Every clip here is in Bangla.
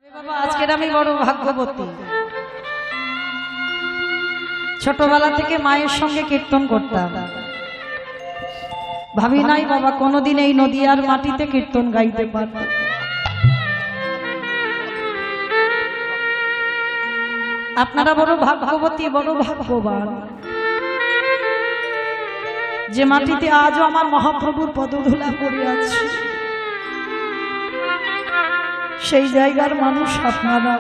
বাবা আজকের আমি বড় ভাগ্যবতী। ছোটবেলা থেকে মায়ের সঙ্গে কীর্তন করতাম, ভাবি নাই বাবা কোনোদিন এই নদিয়ার মাটিতে কীর্তন গাইতে পারব। আপনারা বড় ভাগ্যবতী, বড় ভাগ্যবান যে মাটিতে আজও আমার মহাপ্রভুর পদধূলা পড়ে আছে। সেই জায়গার মানুষ আপনারা।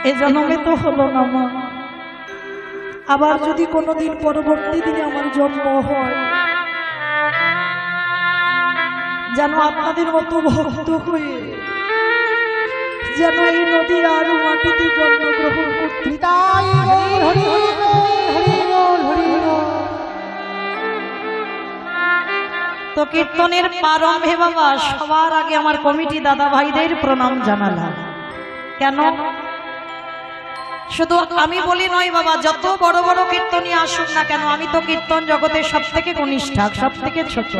এ জন্মে তো হলো না মা, আবার যদি কোনোদিন পরবর্তী দিনে আমার জন্ম হয়, যেন আপনাদের মতো ভক্ত হয়ে যেন এই নদী আর মাটিতে জন্মগ্রহণ করতে। তো কীর্তনের প্রারম্ভে বাবা সবার আগে আমার কমিটি দাদা ভাইদের প্রণাম জানালাম। কেন? শুধু আমি বলি নয় বাবা, যত বড় বড় কীর্তনী আসুক না কেন, আমি তো কীর্তন জগতের সব থেকে কনিষ্ঠ, সব থেকে ছোট।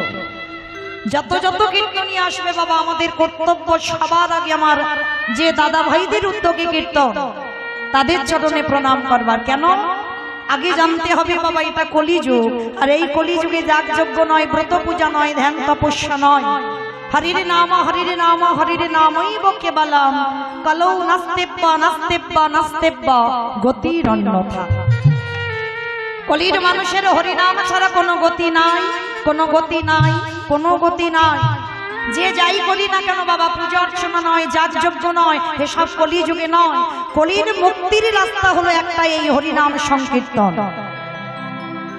যত যত কীর্তনী আসবে বাবা, আমাদের কর্তব্য সবার আগে আমার যে দাদা ভাইদের উদ্যোগে কীর্তন, তাদের চরণে প্রণাম করবার। কেন? আগে জানতে হবে বাবা এটা কলিযুগ, আর এই কলিযুগে যাগযজ্ঞ নয়, ব্রত পূজা নয়, ধ্যান তপস্যা নয়, হরির নাম হরির নামৈব কেবলম কলৌ নাস্তেব্বা নাস্তেব্বা নাস্তেব্বা গতির অন্যথা। কলির মানুষের হরিনাম ছাড়া কোনো গতি নাই, কোনো গতি নাই, কোনো গতি নাই। যে যাই করি না কেন বাবা, পূজা অর্চনা নয়, যাগযজ্ঞ নয়, এসব কলিযুগে নয়। কলির মুক্তির রাস্তা হলো একটা, এই হরিনাম সংকীর্তন।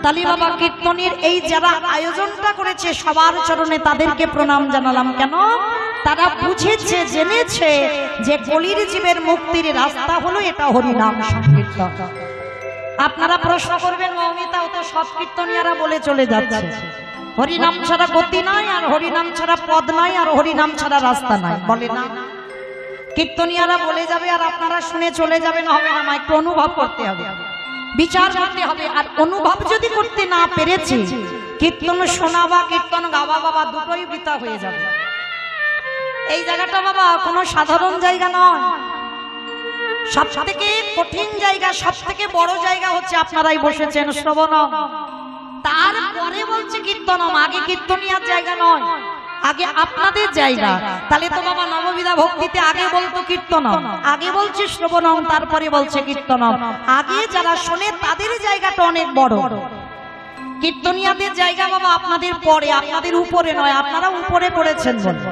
তালি বাবা কীর্তনের এই যারা আয়োজনটা করেছে সবার চরণে তাদেরকে প্রণাম জানালাম। কেন? তারা বুঝেছে, জেনেছে যে কলির জীবের মুক্তির রাস্তা হলো এটা হরিনাম সংকীর্তন। আপনারা প্রশ্ন করবেন মৌমিতা, ও তো সব কীর্তনিয়ারা বলে চলে যাচ্ছে হরিনাম ছাড়া গতি নাই, আর হরিনাম ছাড়া পদ নাই, আর হরিনাম ছাড়া রাস্তা নাই, বলে না? কীর্তনিয়ারা বলে যাবে আর আপনারা শুনে চলে যাবেন, হবে না। একটু অনুভব করতে হবে, বিচার করতে হবে। আর অনুভব যদি করতে না পেরেছি, কীর্তন শোনা বা কীর্তন গাওয়া বাবা দুটোই বৃথা হয়ে যাবে। এই জায়গাটা বাবা কোনো সাধারণ জায়গা নয়, সব থেকে কঠিন জায়গা, সব থেকে বড় জায়গা হচ্ছে আপনারাই বসেছেন শ্রবণম। তারপরে বলছে কীর্তনম, আগে কীর্তনিয়ার জায়গা নয়, আগে আপনাদের জায়গা। তাহলে তো বাবা নববিধা ভক্তিতে আগে বলতো কীর্তনম, আগে বলছে শ্রবণম, তারপরে বলছে কীর্তনম। আগে যারা শোনে তাদের জায়গাটা অনেক বড়। কীর্তনিয়াদের জায়গা বাবা আপনাদের পরে, আপনাদের উপরে নয়। আপনারা উপরে পড়েছেন বলবো,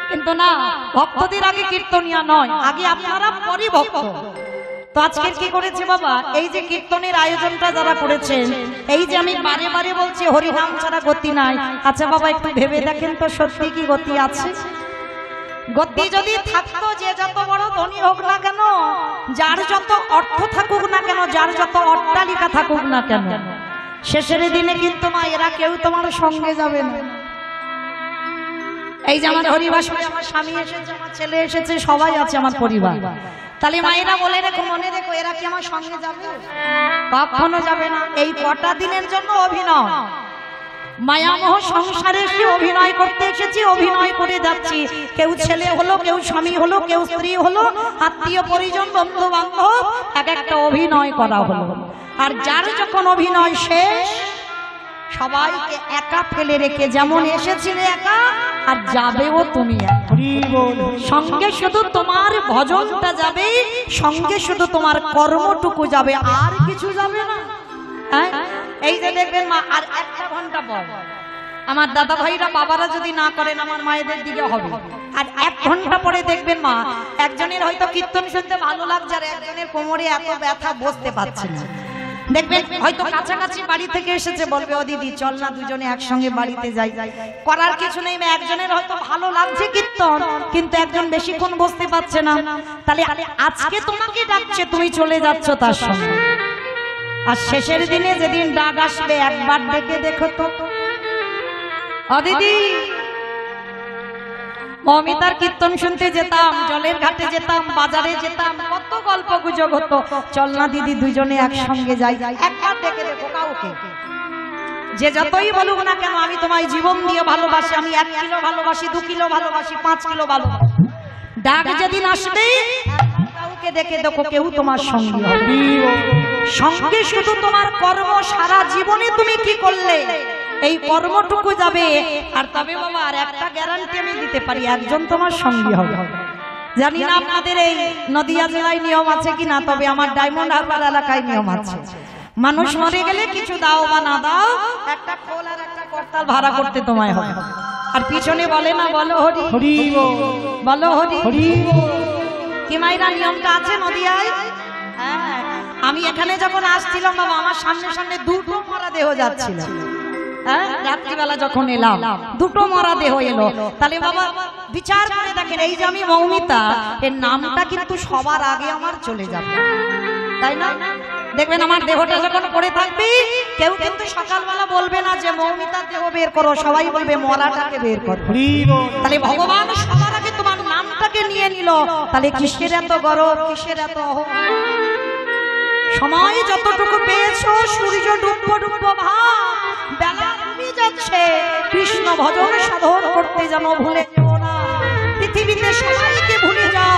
কিন্তু না, ভক্তদের আগে কীর্তনিয়া নয়, আগে আপনারা পরে ভক্ত। তো আজকে কি করেছে বাবা, এই যে কীর্তনের আয়োজনটা যারা করেছেন, এই যে আমি বারে বারে বলছি হরিনাম ছাড়া গতি নাই। আচ্ছা বাবা একটু ভেবে দেখেন তো, সত্যি কি গতি আছে? গতি যদি থাকতো, যে যত বড় ধনী হোক না কেন, যার যত অর্থ থাকুক না কেন, যার যত অট্টালিকা থাকুক না কেন, শেষের দিনে কিন্তু মা এরা কেউ তোমার সঙ্গে যাবে না। এই যে আমার হরিবাস, আমার স্বামী এসেছে, আমার ছেলে এসেছে, সবাই আছে আমার পরিবার। তাহলে মায়েরা বলে রেখো, মনে রেখো, এরা কি আমার সঙ্গে যাবে? কখনো যাবে না। এই কটা দিনের জন্য অভিনয়, মায়ামোহ সংসারে এসে অভিনয় করতে এসেছি, অভিনয় করে যাচ্ছি। কেউ ছেলে হলো, কেউ স্বামী হলো, কেউ স্ত্রী হলো, আত্মীয় পরিজন, বন্ধু বান্ধব, এক একটা অভিনয় করা হলো। আর যার যখন অভিনয় শেষ, সবাইকে একা ফেলে রেখে, যেমন এসেছিলে একা আর যাবেও তুমি একা। সঙ্গে শুধু তোমার ভজনটা যাবে, সঙ্গে শুধু তোমার কর্মটুকু যাবে, আর কিছু যাবে না। হ্যাঁ, এই যে দেখবেন মা, আর একটা ঘন্টা পর আমার দাদা ভাইরা বাবারা যদি না করেন, আমার মায়েদের দিকে হবে। আর এক ঘন্টা পরে দেখবেন মা, একজনের হয়তো কীর্তন শুনতে ভালো লাগছে, আর একজনের কোমরে এত ব্যথা বসতে পারছে না। দেখবেন হয়তো কাছাকাছি বাড়ি থেকে এসেছে, বলবে ও দিদি চল না দুজনে একসঙ্গে বাড়িতে যাই। করার কিছু নেই, একজনের হয়তো ভালো লাগছে কীর্তন, কিন্তু একজন বেশিক্ষণ বসতে পারছে না। তাহলে আজকে তোমাকে ডাকছে, তুমি চলে যাচ্ছ তার সঙ্গে। আর শেষের দিনে যেদিন ডাক আসবে, একবার ডেকে দেখো তো, ও দিদি। মমিতার কীর্তন শুনতে যেতাম, জলের ঘাটে যেতাম, বাজারে যেতাম, কত গল্প গুজব হতো। চল না দিদি দুজনে একসঙ্গে যাই। একবার ডেকে দেখো কাউকে, যে যতই বলুক না কেন, আমি তোমায় জীবন দিয়ে ভালোবাসি, আমি 1 কিলো ভালোবাসি, 2 কিলো ভালোবাসি, 5 কিলো ভালোবাসি, ডাক যেদিন আসবে কাউকে দেখে দেখো কেউ তোমার সঙ্গে হবে। সঙ্গে শুধু তোমার কর্ম, সারা জীবনে তুমি কি করলে এই কর্মটুকু যাবে। আর তবে বাবা আর একটা গ্যারান্টি আমি দিতে পারি, একজন তোমার সঙ্গী হবে। জানি না আপনাদের এই নদিয়া জেলায় নিয়ম আছে কিনা, তবে আমার ডায়মন্ড হারবার এলাকায় নিয়ম আছে। মানুষ মরে গেলে কিছু দাও বা না দাও, একটা খোল আর একটা করতাল ভাড়া করতে তোমায় হবে। আর পিছনে বলে না বলো হরি হরি, বলো হরি হরি। কি মাইরা নিয়মটা আছে নদিয়ায়? হ্যাঁ, আমি এখানে যখন আসছিলাম বাবা, আমার সামনে সামনে দুটো মরা দেহ যাচ্ছিল। হ্যাঁ, রাত্রিবেলা যখন এলাম দুটো মরা দেহ এলো। তাহলে বাবা বিচার করে দেখেন, এই যে আমি মৌমিতা, এর নামটা কিন্তু সবার আগে আমার চলে যাবে, তাই না? দেখবেন আমার দেহটা যখন পড়ে থাকবে, কেউ কিন্তু সকালবেলা বলবে না যে মৌমিতার দেহ বের করো, সবাই বলবে মরাটাকে বের করো। তাহলে ভগবান সবার আগে তোমার নামটাকে নিয়ে নিল। তাহলে কিসের এত গরব, কিসের এত অহংকার? সময় যতটুকু পেয়েছো, সূর্য ডুববো ডুববো ভাব, বেলা ডুবে যাচ্ছে, কৃষ্ণ ভজন সাধন করতে যেন ভুলে যেও না। পৃথিবীতে সবাইকে ভুলে যাও,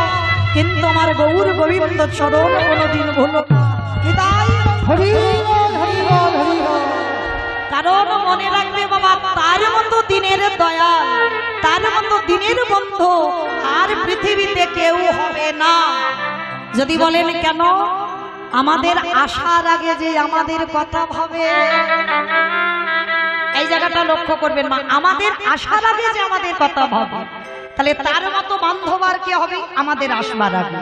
কিন্তু আমার গৌর গোবিন্দ চরণ কোনোদিন ভুলো না। কারণ মনে রাখবে বাবা, তার মতো দিনের দয়াল, তার মতো দিনের বন্ধু আর পৃথিবীতে কেউ হবে না। যদি বলেন কেন? আমাদের আসার আগে যে আমাদের কথা ভাবে, এই জায়গাটা লক্ষ্য করবেন মা, আমাদের আসার আগে যে আমাদের কথা ভাবে, তাহলে তার মতো বান্ধব আর কে হবে আমাদের আসবার আগে?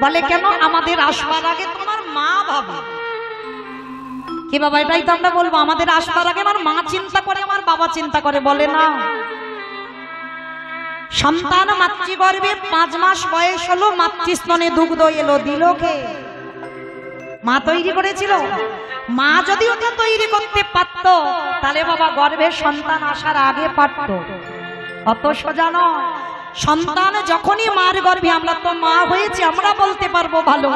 বলে কেন? আমাদের আসবার আগে তোমার মা ভাবে। কি বাবা, এটাই তো আমরা বলবো, আমাদের আসবার আগে আমার মা চিন্তা করে, আমার বাবা চিন্তা করে, বলে না? সন্তান মাতৃগর্ভে 5 মাস বয়স হলো, মাতৃস্তনে দুগ্ধ এলো, দিল কে? মা তৈরি করেছিল। মা যদি ওটা তৈরি করতে পারত, তাহলে বাবা গর্ভের সন্তান আসার আগে পারত। অত সোজা নয়। সন্তান যখনই মার গর্ভে, আমরা তো মা হয়েছি, আমরা বলতে পারবো ভালো।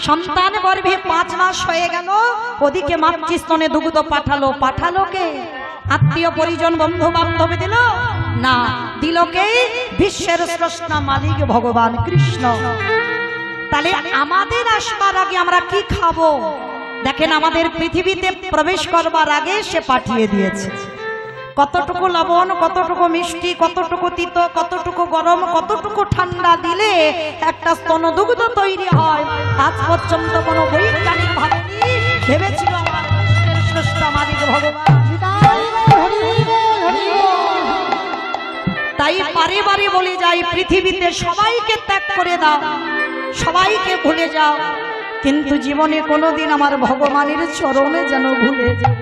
সন্তান গর্ভে 5 মাস হয়ে গেল, ওদিকে মাতৃস্তনে দুগ্ধ পাঠালো। পাঠালো কে? আত্মীয় পরিজন বন্ধু বান্ধব দিল না, দিল কে? বিশ্বের স্রষ্টা মালিক ভগবান কৃষ্ণ। তাহলে আমাদের আসবার আগে আমরা কি খাবো? দেখেন, আমাদের পৃথিবীতে প্রবেশ করবার আগে সে পাঠিয়ে দিয়েছে। কতটুকু লবণ, কতটুকু মিষ্টি, কতটুকু তিতো, কতটুকু গরম, কতটুকু ঠান্ডা দিলে একটা স্তনদুগ্ধ তৈরি হয়, আজ পর্যন্ত কোনো বৈজ্ঞানিক ভাবেনি, ভেবেছিল আমার স্রষ্টা মালিক ভগবান। তাই বারে বারে বলে যাই, পৃথিবীতে সবাইকে ত্যাগ করে দাও, সবাইকে ভুলে যাও, কিন্তু জীবনে কোনোদিন আমার ভগবানের চরণে যেন ভুলে যাও।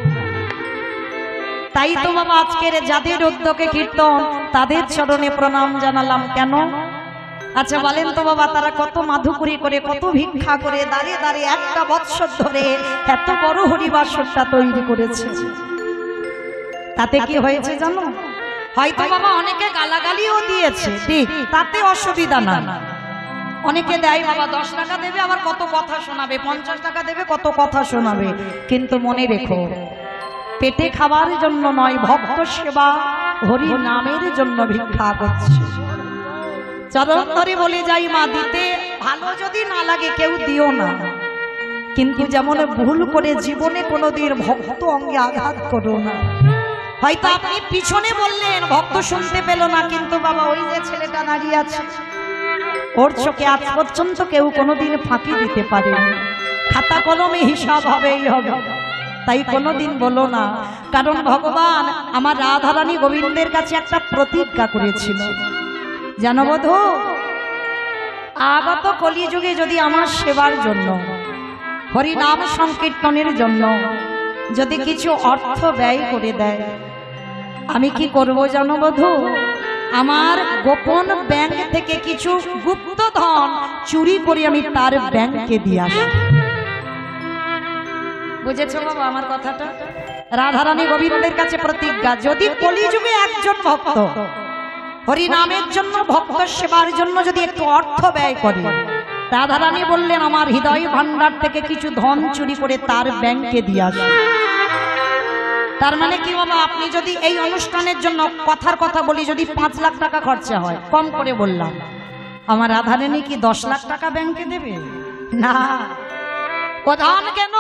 তাই তো বাবা আজকের যাদের উদ্যোগে কীর্তন, তাদের চরণে প্রণাম জানালাম। কেন? আচ্ছা বলেন তো বাবা, তারা কত মাধুকরী করে, কত ভিক্ষা করে, দাঁড়িয়ে দাঁড়িয়ে একটা বৎসর ধরে এত বড় হরিবাসরটা তৈরি করেছে। তাতে কি হয়েছে জানো? হয়তো বাবা অনেকে গালাগালিও দিয়েছে, ঠিক, তাতে অসুবিধা না। অনেকে দেয় বাবা 10 টাকা দেবে, আবার কত কথা শোনাবে, 50 টাকা দেবে, কত কথা শোনাবে। কিন্তু মনে রেখো, পেটে খাবার জন্য নয়, ভক্ত সেবা হরি নামের জন্য ভিক্ষা করছে। চরণ ধরে বলে যাই মা, দিতে ভালো যদি না লাগে কেউ দিও না, কিন্তু যেমন ভুল করে জীবনে কোনোদিন ভক্ত অঙ্গে আঘাত করো না। হয়তো আপনি পিছনে বললেন, ভক্ত শুনতে পেল না, কিন্তু বাবা ওই যে ছেলেটা দাঁড়িয়ে আছে, ওর চোখে আজ পর্যন্ত কেউ কোনোদিন ফাঁকি দিতে পারেনি। খাতা কলমে হিসাব হবেই হবে। তাই কোনোদিন বলো না, কারণ ভগবান আমার রাধারানী গোবিন্দের কাছে একটা প্রতিজ্ঞা করেছিল, জানো বধূ, আগত কলিযুগে যদি আমার সেবার জন্য, হরিনাম সংকীর্তনের জন্য যদি কিছু অর্থ ব্যয় করে দেয়, আমি কি করব জানো বধূ? আমার গোপন ব্যাংক থেকে কিছু গুপ্ত ধন চুরি করে আমি তার ব্যাংকে দিয়ে আসি। বুঝেছো বাবা আমার কথাটা? রাধারানী গোবিন্দের কাছে প্রতিজ্ঞা, যদি কলিযুগে একজন ভক্ত হরিনামের জন্য, ভক্ত সেবার জন্য যদি একটু অর্থ ব্যয় করে, রাধারানী বললেন আমার হৃদয় ভান্ডার থেকে কিছু ধন চুরি করে তার ব্যাংকে দিয়ে আসে। তার মানে কি বাবা, আপনি যদি এই অনুষ্ঠানের জন্য, কথার কথা বলি, যদি 5 লাখ টাকা খরচা হয়, কম করে বললাম, আমার রাধারানী কি 10 লাখ টাকা ব্যাংকে দেবে? না। ও ধন কেন?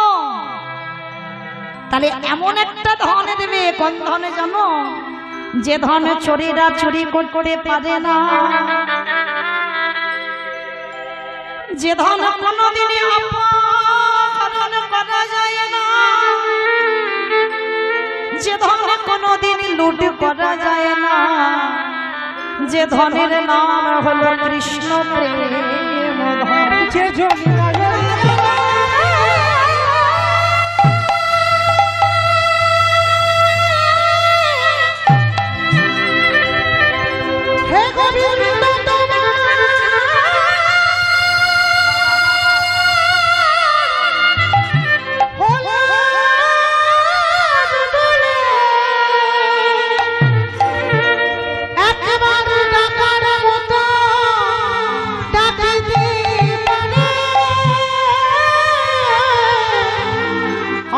তাহলে এমন একটা ধনে দেবে, কোন ধনে জানো? যে ধনে চোরেরা চুরি করতে পারে না, যে ধন কোনোদিনই অপহরণ করা যায় না, যে ধনে কোনোদিন লুট করা যায় না, যে ধনের নাম হলো কৃষ্ণ প্রেম ধন। যে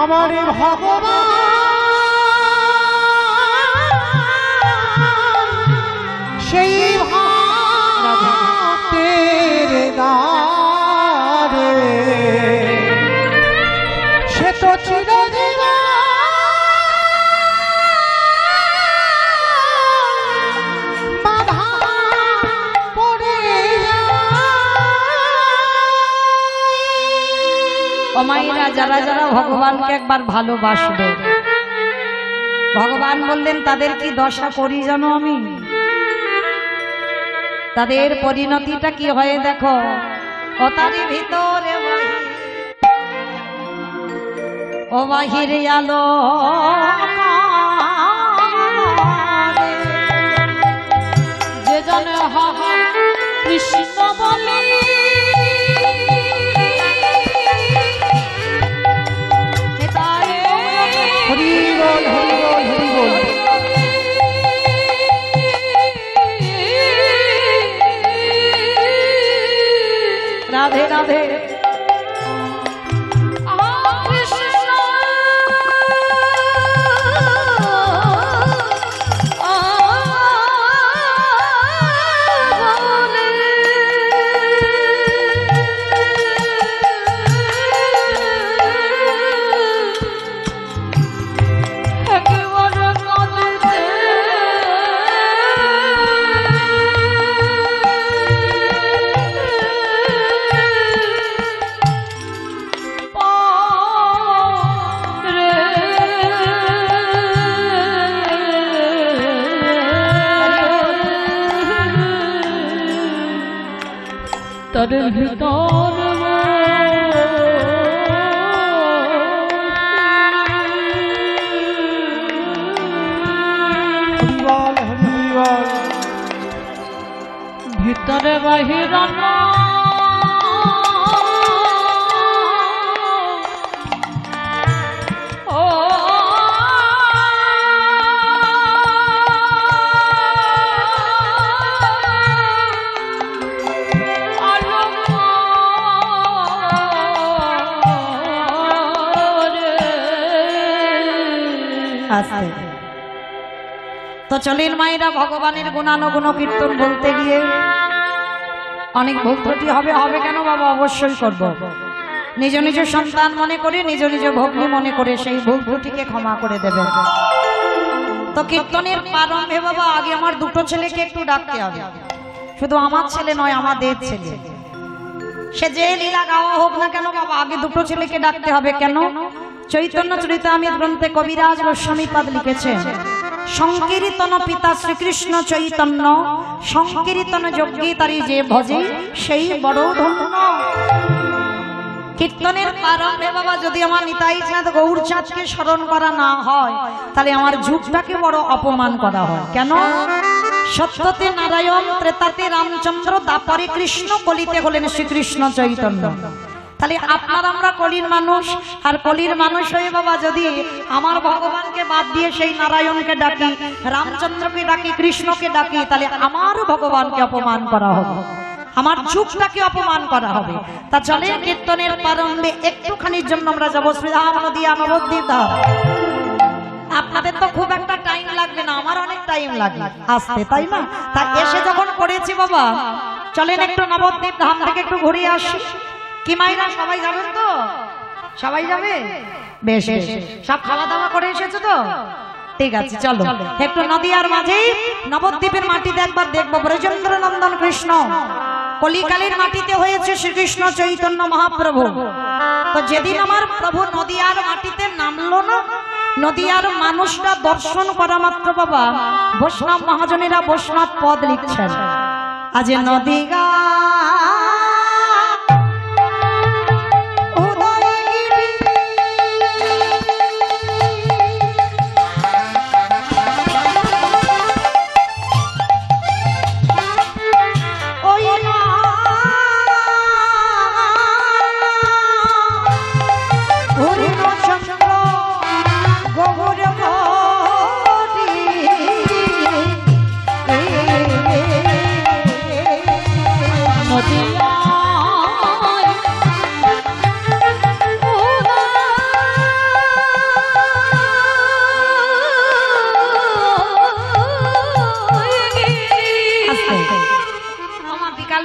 আমার ভগবান সেই ভক্তের দ্বারে সে তো চিরদিন বাধা পড়ে। ও মায়েরা, যারা যারা ভগবানকে একবার ভালোবাসবে, ভগবান বললেন তাদের কি দশা করি জানো আমি? তাদের পরিণতিটা কি হয় দেখো। ও তারি ভিতরে ও বাহিরে আলো যে জন কৃষ্ণ বলে রাধে রাধে। তাদের ভিতর ভিতরে বাহির তো চলেন মায়েরা, ভগবানের গুণানুগুণ কীর্তন বলতে গিয়ে অনেক ভুল ত্রুটি হবে। হবে কেন বাবা? অবশ্যই করব। নিজ নিজ সন্তান মনে করে, নিজ নিজ ভগ্নী মনে করে সেই ভুল ত্রুটিকে ক্ষমা করে দেবেন। তো কীর্তনের প্রারম্ভে বাবা আগে আমার দুটো ছেলেকে একটু ডাকতে হবে। শুধু আমার ছেলে নয়, আমাদের ছেলে। সে যে লীলা গাওয়া হোক না কেন বাবা, আগে দুটো ছেলেকে ডাকতে হবে। কেন? চৈতন্য চরিতামৃত গ্রন্থে কবিরাজ গোস্বামীপাদ লিখেছেন, সংকীর্তন পিতা শ্রীকৃষ্ণ চৈতন্য, সংকীর্তন যজ্ঞে তারি যে ভজে সেই বড় ধন্য। কীর্তনের প্রারম্ভে বাবা যদি আমার নিতাই চাঁদ গৌরচাঁদকে স্মরণ করা না হয়, তাহলে আমার যুগটাকে বড় অপমান করা হয়। কেন? সত্যতে নারায়ণ, ত্রেতাতে রামচন্দ্র, দাপরে কৃষ্ণ, কলিতে হলেন শ্রীকৃষ্ণ চৈতন্য। তাহলে আপনার আমরা কলির মানুষ, আর কলির মানুষ হয়ে বাবা যদি আমার ভগবানকে বাদ দিয়ে সেই নারায়ণকে ডাকি, রামচন্দ্রকে ডাকি, কৃষ্ণকে ডাকি, তাহলে আমার ভগবানকে অপমান করা হবে, আমার যুগটাকে অপমান করা হবে। তা চলে কীর্তনের প্রারম্ভে একটুখানির জন্য আমরা যাবো শ্রীধাম নদিয়া নবদ্বীপ ধাম। আপনাদের তো খুব একটা টাইম লাগবে না, আমার অনেক টাইম লাগবে আসতে, তাই না? তা এসে যখন পড়েছি বাবা, চলেন একটু নবদ্বীপ ধাম থেকে একটু ঘুরে আসি। কি মাইরা সবাই যাবেন তো? সবাই যাবে? বেশ বেশ, সব খাওয়া দাওয়া করে এসেছো তো? ঠিক আছে, চলো একটু নদিয়ার মাঝে নবদ্বীপের মাটিতে একবার দেখবো। ব্রজেন্দ্র নন্দন কৃষ্ণ কলিকালের মাটিতে হয়েছে শ্রীকৃষ্ণ চৈতন্য মহাপ্রভু। তো যেদিন আমার প্রভু নদিয়ার মাটিতে নামলো না, নদিয়ার মানুষরা দর্শন করা মাত্র বাবা বৈষ্ণব মহাজনেরা বৈষ্ণব পদ লিখছেন। আজ নদিয়া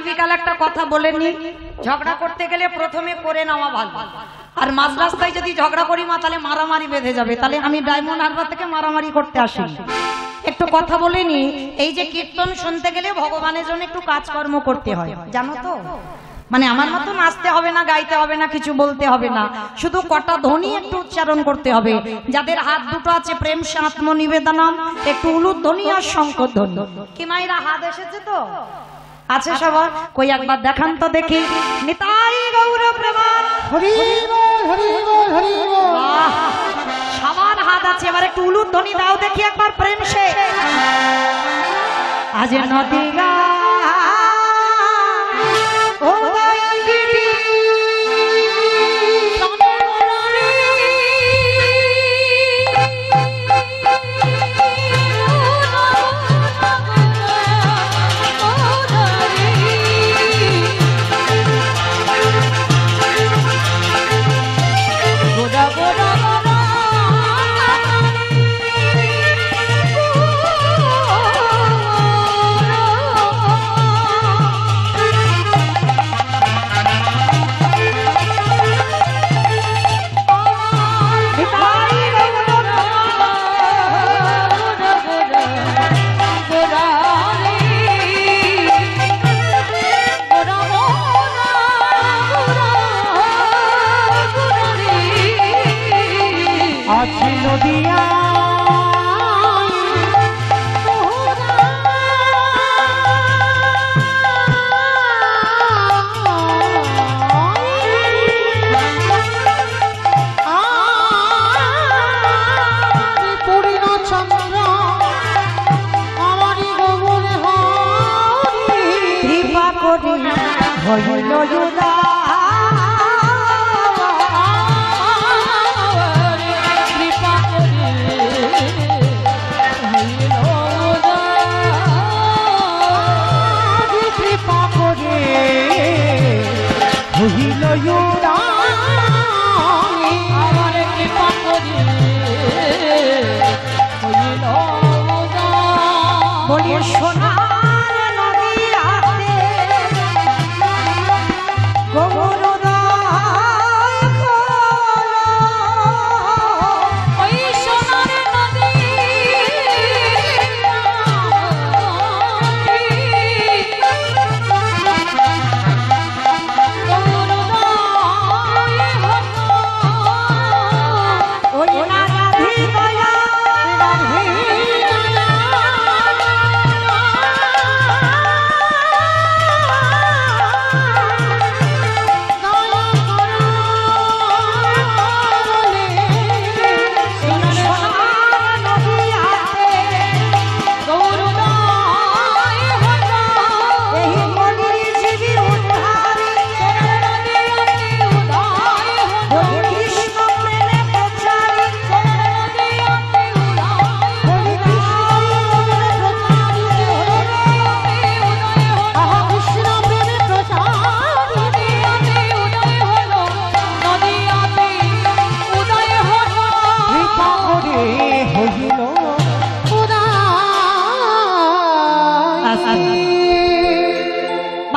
বিকাল একটা কথা বলেনি, ঝগড়া করতে গেলে প্রথমে করে নেওয়া ভালো। আর মাঝ রাস্তায় যদি ঝগড়া করি মা তাহলে মারামারি বেঁধে যাবে। তাহলে আমি ডায়মন্ড হারবার থেকে মারামারি করতে আসি। একটু কথা বলেনি, এই যে কীর্তন শুনতে গেলে ভগবানের জন্য একটু কাজকর্ম করতে হয়, জানো তো? মানে আমার মতো নাচতে হবে না, গাইতে হবে না, কিছু বলতে হবে না, শুধু কটা ধ্বনি একটু উচ্চারণ করতে হবে। যাদের হাত দুটো আছে প্রেম সে আত্মনিবেদনম, একটু উলুদ ধ্বনি আর শঙ্কর ধ্বনি। কি মায়েরা হাত এসেছে তো? আছে সবার? কই একবার দেখান তো দেখি। নিতাই গৌর প্রেমান, হরি বল হরি বল হরি বল। বাহ, সবার হাত আছে। এবার একটু উলুদ ধ্বনি দাও দেখি একবার প্রেম সে। আজ নদিয়া ও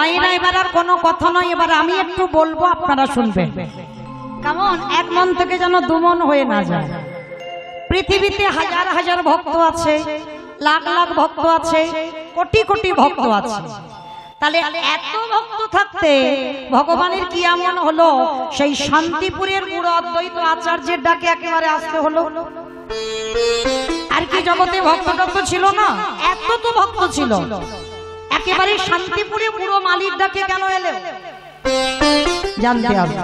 মায়েরা এবার আর কোনো কথা নয়, এবার আমি একটু বলবো, আপনারা শুনবেন কেমন? এক মন থেকে যেন দুমন হয়ে না যায়। পৃথিবীতে হাজার হাজার ভক্ত আছে, লাখ লাখ ভক্ত আছে, কোটি কোটি ভক্ত আছে। তাহলে এত ভক্ত থাকতে ভগবানের কি এমন হলো সেই শান্তিপুরের বুড়ো অদ্বৈত আচার্যের ডাকে একেবারে আসতে হলো? আর কি জগতে ভক্ত টক্ত ছিল না? এত তো ভক্ত ছিল, একেবারে শান্তিপুরে বুড়ো মালির ডাকে কেন এলো জানতে হবে।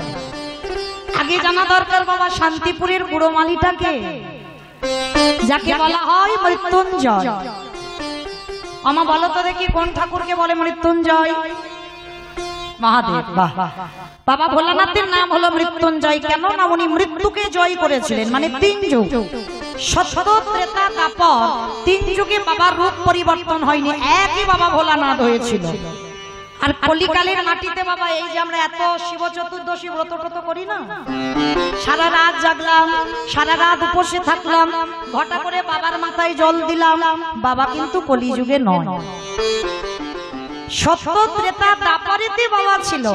আগে জানা দরকার বাবা, শান্তিপুরের বুড়ো মালিটাকে, যাকে বলা হয় মৃত্যুঞ্জয়। আমা বলো তো দেখি কোন ঠাকুরকে বলে মৃত্যুঞ্জয়? মহাদেব। বাহ, বাবা ভোলানাথের নাম হলো মৃত্যুঞ্জয়। কেন না? উনি মৃত্যুকে জয় করেছিলেন, মানে 3 যুগ, সত্য ত্রেতা দ্বাপর 3 যুগে বাবার রূপ পরিবর্তন হয়নি, একই বাবা ভোলানাথ হয়েছিল। আর কলিকালের মাটিতে বাবা এই যে আমরা এত শিব চতুর্দশী ব্রত টত করি না, সারা রাত জাগলাম, সারা রাত উপসে থাকলাম, ঘটা করে বাবার মাথায় জল দিলাম, বাবা কিন্তু কলিযুগে নয়, সত্য ত্রেতা দ্বাপরেতে বাবা ছিল।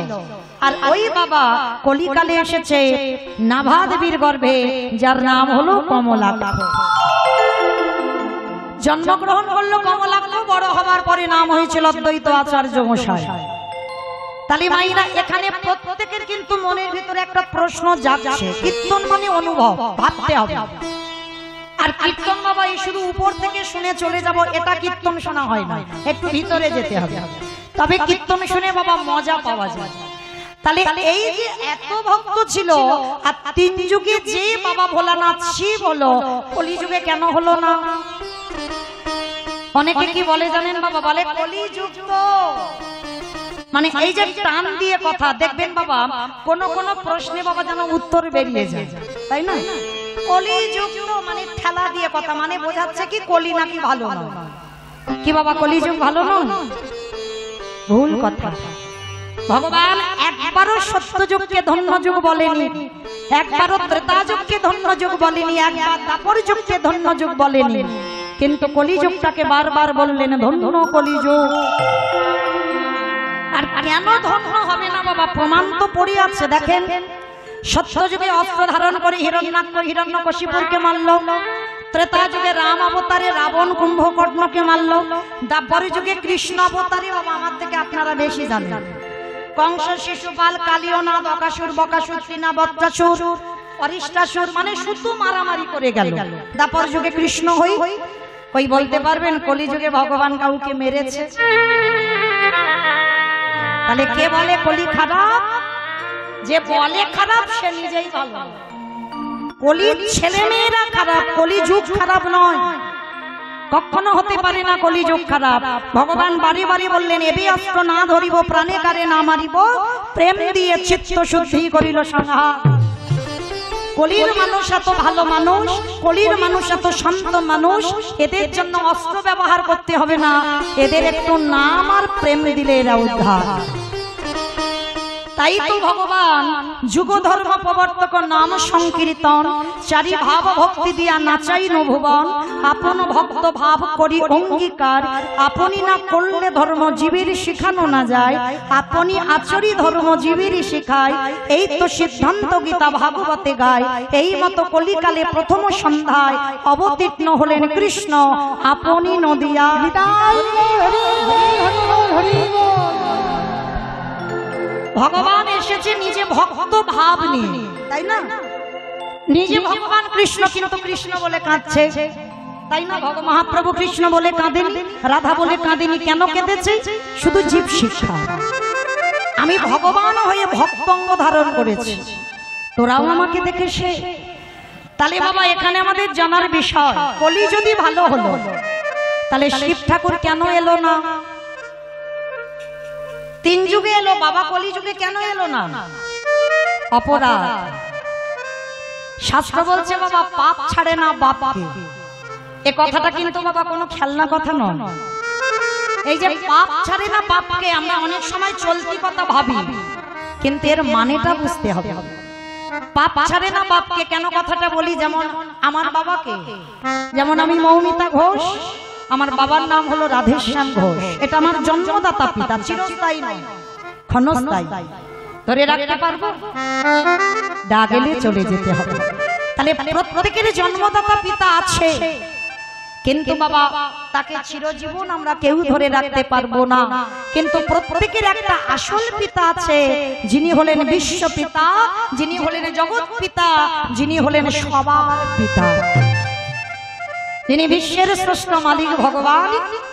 আর ওই বাবা কলিকালে এসেছে নাভা দেবীর গর্ভে, যার নাম হলো কমলাক্ষ। জন্মগ্রহণ করলো কমলাক্ষ, বড় হবার পরে নাম হয়েছিল অদ্বৈত আচার্য মশাই। তাহলে মাইরা এখানে প্রত্যেকের কিন্তু মনের ভিতরে একটা প্রশ্ন জাগছে, কীর্তন মানে অনুভব, ভাবতে হবে। আর কীর্তন বাবা এই শুধু উপর থেকে শুনে চলে যাব, এটা কীর্তন শোনা হয় না, একটু ভিতরে যেতে হবে, তবে কীর্তন শুনে বাবা মজা পাওয়া যায়। তাহলে এই যে এত ভক্ত ছিল, আর 3 যুগে যে বাবা ভোলানাথ শিব হলো, কলিযুগে কেন হলো না? অনেকে কি বলে জানেন বাবা? বলে কলিযুগ তো, মানে এই যে টান দিয়ে কথা, দেখবেন বাবা কোন কোন প্রশ্নে বাবা যেন উত্তর বেরিয়ে যায়, তাই না? কলিযুগ তো মানে ঠেলা দিয়ে কথা, মানে বোঝাচ্ছে কি কলি নাকি ভালো না। কি বাবা কলিযুগ ভালো না? ভুল কথা। ভগবান একবারও সত্যযুগকে ধন্য যুগ বলেনি, একবারও ত্রেতা যুগকে ধন্য যুগ বলেনি, একবার দ্বাপর যুগকে ধন্য যুগ বলেনি, কিন্তু কলিযুগটাকে বারবার বললেন ধন্য কলিযুগ। আর কেন ধন্য হবে না বাবা? প্রমাণ তো পড়ে আছে, দেখেন। সত্যযুগে অস্ত্র ধারণ করে হিরণ্যাক্ষ হিরণ্যকশিপুরকে মারল, ত্রেতা যুগে রাম অবতারে রাবণ কুম্ভকর্ণকে মারল, দ্বাপর যুগে কৃষ্ণ অবতারে, বাবা আমার থেকে আপনারা বেশি জানেন, কংস, শিশুপাল, কালিয়নাদ, অকাসুর, বকাসুর, তৃণাবত্রাসুর, অরিষ্টাসুর, মানে শুধু মারামারি করে গেল। দ্বাপর যুগে কৃষ্ণ হই ওই বলতে পারবেন কলিযুগে ভগবান কাউকে মেরেছে? তাহলে কে বলে কলি খারাপ? যে বলে খারাপ সে নিজেই ভালো। কলির ছেলে মেয়েরা খারাপ, কলিযুগ খারাপ নয়, কখনো হতে পারে না কলিযুগ খারাপ। ভগবান বারে বারে বললেন এবে অস্ত্র না ধরিব, প্রাণে কারে না মারিব, প্রেম দিয়ে চিত্ত শুদ্ধি করিল সংহার। কলির মানুষ এত ভালো মানুষ, কলির মানুষ এত শান্ত মানুষ, এদের জন্য অস্ত্র ব্যবহার করতে হবে না, এদের একটু নাম আর প্রেম দিলে এরা উদ্ধার। তাই তো ভগবান যুগ ধর্ম প্রবর্তক নাম সংকীর্তন, চারি ভাব ভক্তি দিয়া নাচাই নভুবন, আপন ভক্ত ভাব করি অঙ্গীকার, আপনি না করলে ধর্ম জীবের শিখানো না যায়, আপনি আচরি ধর্ম জীবের শিখায়, এই তো সিদ্ধান্ত গীতা ভাগবতে গায়। এই মতো কলিকালে প্রথম সন্ধ্যায় অবতীর্ণ হলেন কৃষ্ণ, আপনি নদিয়া। ভগবান এসেছে নিজে ভক্ত ভাব নিয়ে, তাই না? নিজে ভগবান কৃষ্ণ, কিন্তু কৃষ্ণ বলে কাঁদছে, তাই না? মহাপ্রভু কৃষ্ণ বলে কাঁদেনি, রাধা বলে কাঁদেনি। কেন কেঁদেছে? শুধু জীব শিক্ষা। আমি ভগবান হয়ে ভক্তঙ্গ ধারণ করেছি, তোরাও আমাকে দেখে সে। তাহলে বাবা এখানে আমাদের জানার বিষয়, কলি যদি ভালো হলো, তাহলে শিব ঠাকুর কেন এলো না? 3 যুগে এলো, বাবা কলি যুগে কেন এলো না? অপরাধ। শাস্ত্র বলছে বাবা পাপ ছাড়ে না বাপকে। এ কথাটা কিন্তু বাবা কোনো খেলনা কথা নয়। এই যে পাপ ছাড়ে না বাপকে, আমরা অনেক সময় চলতি কথা ভাবি, কিন্তু এর মানেটা বুঝতে হবে। পাপ ছাড়ে না বাপকে কেন কথাটা বলি? যেমন আমার বাবাকে, যেমন আমি মৌমিতা ঘোষ, আমার বাবার নাম হলো রাধেশ্যাম ঘোষ। এটা আমার জন্মদাতা পিতা, চিরস্থায়ী নয়, ক্ষণস্থায়ী। ধরে রাখতে পারবো? ডাক এলে চলে যেতে হবে। তাহলে প্রত্যেকের জন্মদাতা পিতা আছে, কিন্তু বাবা তাকে চিরজীবন আমরা কেউ ধরে রাখতে পারবো না। কিন্তু প্রত্যেকের একটা আসল পিতা আছে, যিনি হলেন বিশ্ব পিতা, যিনি হলেন জগৎ পিতা, যিনি হলেন সবার পিতা, যিনি বিশ্বের শ্রেষ্ঠ মালিক ভগবান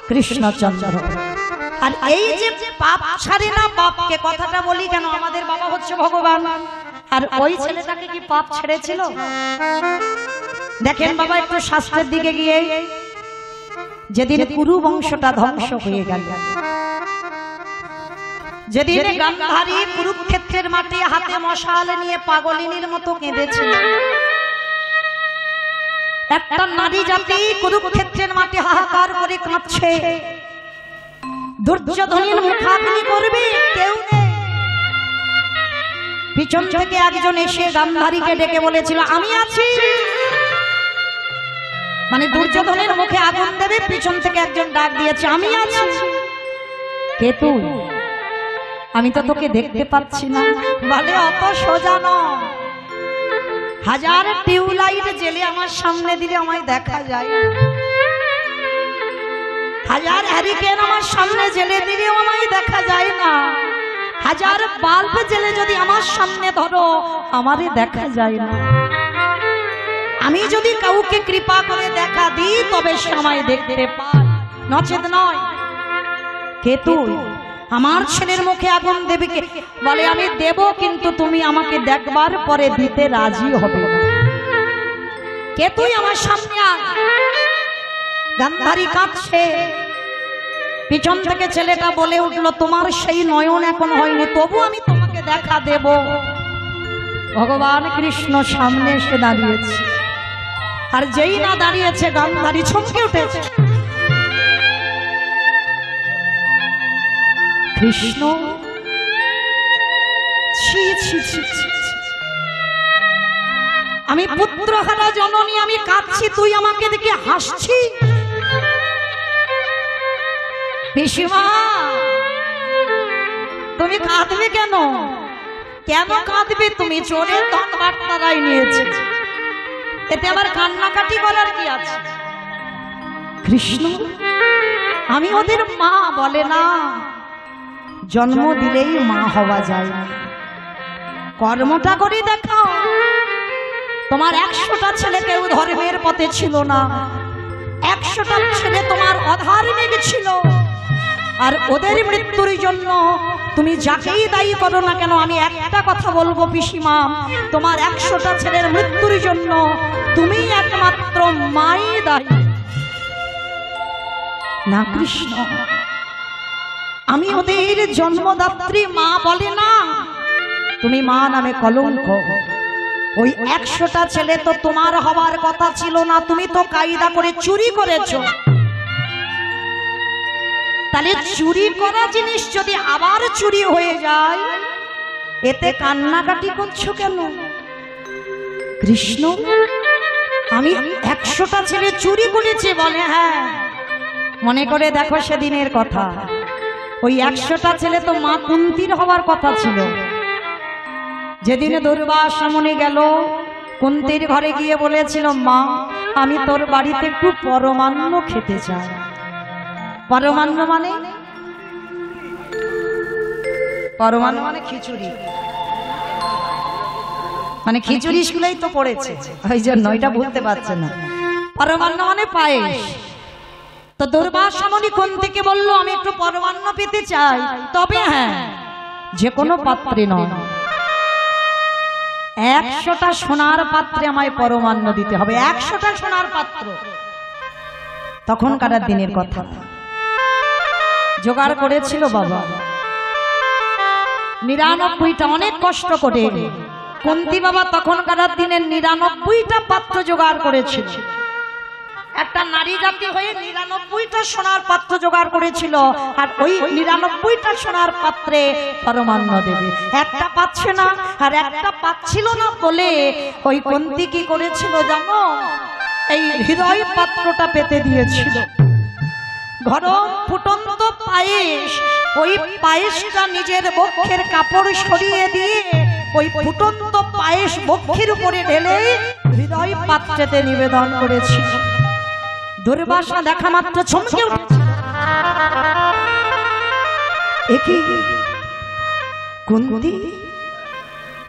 কৃষ্ণচন্দ্র। আর এই যে পাপ ছাড়ে না, পাপকে কথাটা বলি কেন, আমাদের বাবা হচ্ছে ভগবান, আর ওই ছেলেটাকে কি পাপ ছেড়েছিল? দেখেন বাবা একটু শাস্ত্রের দিকে গিয়ে, যেদিন কুরু বংশটা ধ্বংস হয়ে গেল, যেদিন গান্ধারী কুরুক্ষেত্রের মাটি হাতে মশাল নিয়ে পাগলিনীর মতো কেঁদেছিল, একটা নারী জাতি কুরুক্ষেত্রের মাটি হাহাকার করে কাঁদছে, দুর্যোধনের মুখাগ্নি করবে কেউ নেই। পিছন থেকে একজন এসে গান্ধারীকে ডেকে বলেছিল আমি আছি, মানে দুর্যোধনের মুখে আগুন দেবে, পিছন থেকে একজন ডাক দিয়েছে আমি আছি। কে তুই? আমি তো তোকে দেখতে পাচ্ছি না। বলে অত সোজা নয়, হাজার টিউবলাইট জেলে আমার সামনে দিলে আমায় দেখা যায়, হাজার হ্যারিকেন আমার সামনে জেলে দিলে আমায় দেখা যায় না, হাজার বাল্ব জেলে যদি আমার সামনে ধরো আমারে দেখা যায় না। আমি যদি কাউকে কৃপা করে দেখা দিই তবে সে আমায় দেখতে পায়, নচেত নয়। কে তুই? আমার ছেলের মুখে আগুন দেবে কে? বলে আমি দেব, কিন্তু তুমি আমাকে দেখবার পরে দিতে রাজি হবে না। কে তুই? আমার সামনে আয়। গান্ধারী কাঁদছে, পিছন থেকে ছেলেটা বলে উঠল তোমার সেই নয়ন এখন হয়নি, তবু আমি তোমাকে দেখা দেব। ভগবান কৃষ্ণ সামনে এসে দাঁড়িয়েছে, আর যেই না দাঁড়িয়েছে গান্ধারী চমকে উঠেছে। কৃষ্ণ, ছি ছি ছি ছি, আমি পুত্রহারা জননী, আমি কাঁদছি, তুই আমাকে দেখে হাসছি। পিসিমা তুমি কাঁদবে কেন? কেন কাঁদবে তুমি? চোরের ধন বাট্টারাই নিয়েছে, এতে আমার কান্নাকাটি করার কি আছে? কৃষ্ণ, আমি ওদের মা। বলে না, জন্ম দিলেই মা হওয়া যায় না, কর্মটা করে দেখাও। তোমার 100টা ছেলে কেউ ধর্মের পথে ছিল না, 100টা ছেলে তোমার অধার্মিক ছিল, আর ওদের মৃত্যুর জন্য তুমি যাকেই দায়ী করো না কেন, আমি একটা কথা বলবো পিসিমা, তোমার 100টা ছেলের মৃত্যুর জন্য তুমি একমাত্র মাই দায়ী না। কৃষ্ণ, আমি ওদের জন্মদাত্রী মা। বলে না, তুমি মা নামে কলঙ্ক। ওই 100টা ছেলে তো তোমার হবার কথা ছিল না, তুমি তো কায়দা করে চুরি করেছো। তাহলে চুরি করা জিনিস যদি আবার চুরি হয়ে যায়, এতে কান্নাকাটি করছো কেন? কৃষ্ণ, আমি 100টা ছেলে চুরি করেছি। বলে হ্যাঁ, মনে করে দেখো সেদিনের কথা। ওই 100টা ছেলে তো মা কুন্তির হওয়ার কথা ছিল। যেদিনে দুর্বাসা মুনি গেল, কুন্তির ঘরে গিয়ে বলেছিল মা আমি তোর বাড়িতে একটু পরমান্ন খেতে চাই। পরমান্ন মানে? পরমান্ন মানে খিচুড়ি, মানে খিচুড়ি স্কুলেই তো পড়েছে, ওই জন্য এটা বলতে পারছে না। পরমান্ন মানে পায়েস। তো দুর্বাসা মুনি কুন্তিকে বলল আমি একটু পরমান্ন পেতে চাই, তবে হ্যাঁ যে কোনো পাত্রে নয়, 100টা সোনার পাত্রে আমায় পরমান্ন দিতে হবে, 100টা সোনার পাত্র। তখনকার দিনের কথা জোগাড় করেছিল বাবা 99টা, অনেক কষ্ট করে কুন্তি বাবা তখনকার দিনের 99টা পাত্র জোগাড় করেছিল। একটা নারী জাতি হয়ে 99টা সোনার পাত্র জোগাড় করেছিল, আর ওই 99টা সোনার পাত্রে পরমান্ন দেবে। একটা পাচ্ছে না, আর একটা পাচ্ছিল না বলে ওই কুন্তি কি করেছিল জানো? এই হৃদয় পাত্রটা পেতে দিয়েছিল। গরম ফুটন্ত পায়েস, ওই পায়েসটা নিজের বক্ষের কাপড় সরিয়ে দিয়ে ওই ফুটন্ত পায়েস বক্ষের উপরে ঢেলে হৃদয় পাত্রেতে নিবেদন করেছিল। দুর্বাসা দেখা মাত্র চমকে উঠেছিল। একই কুন্তি,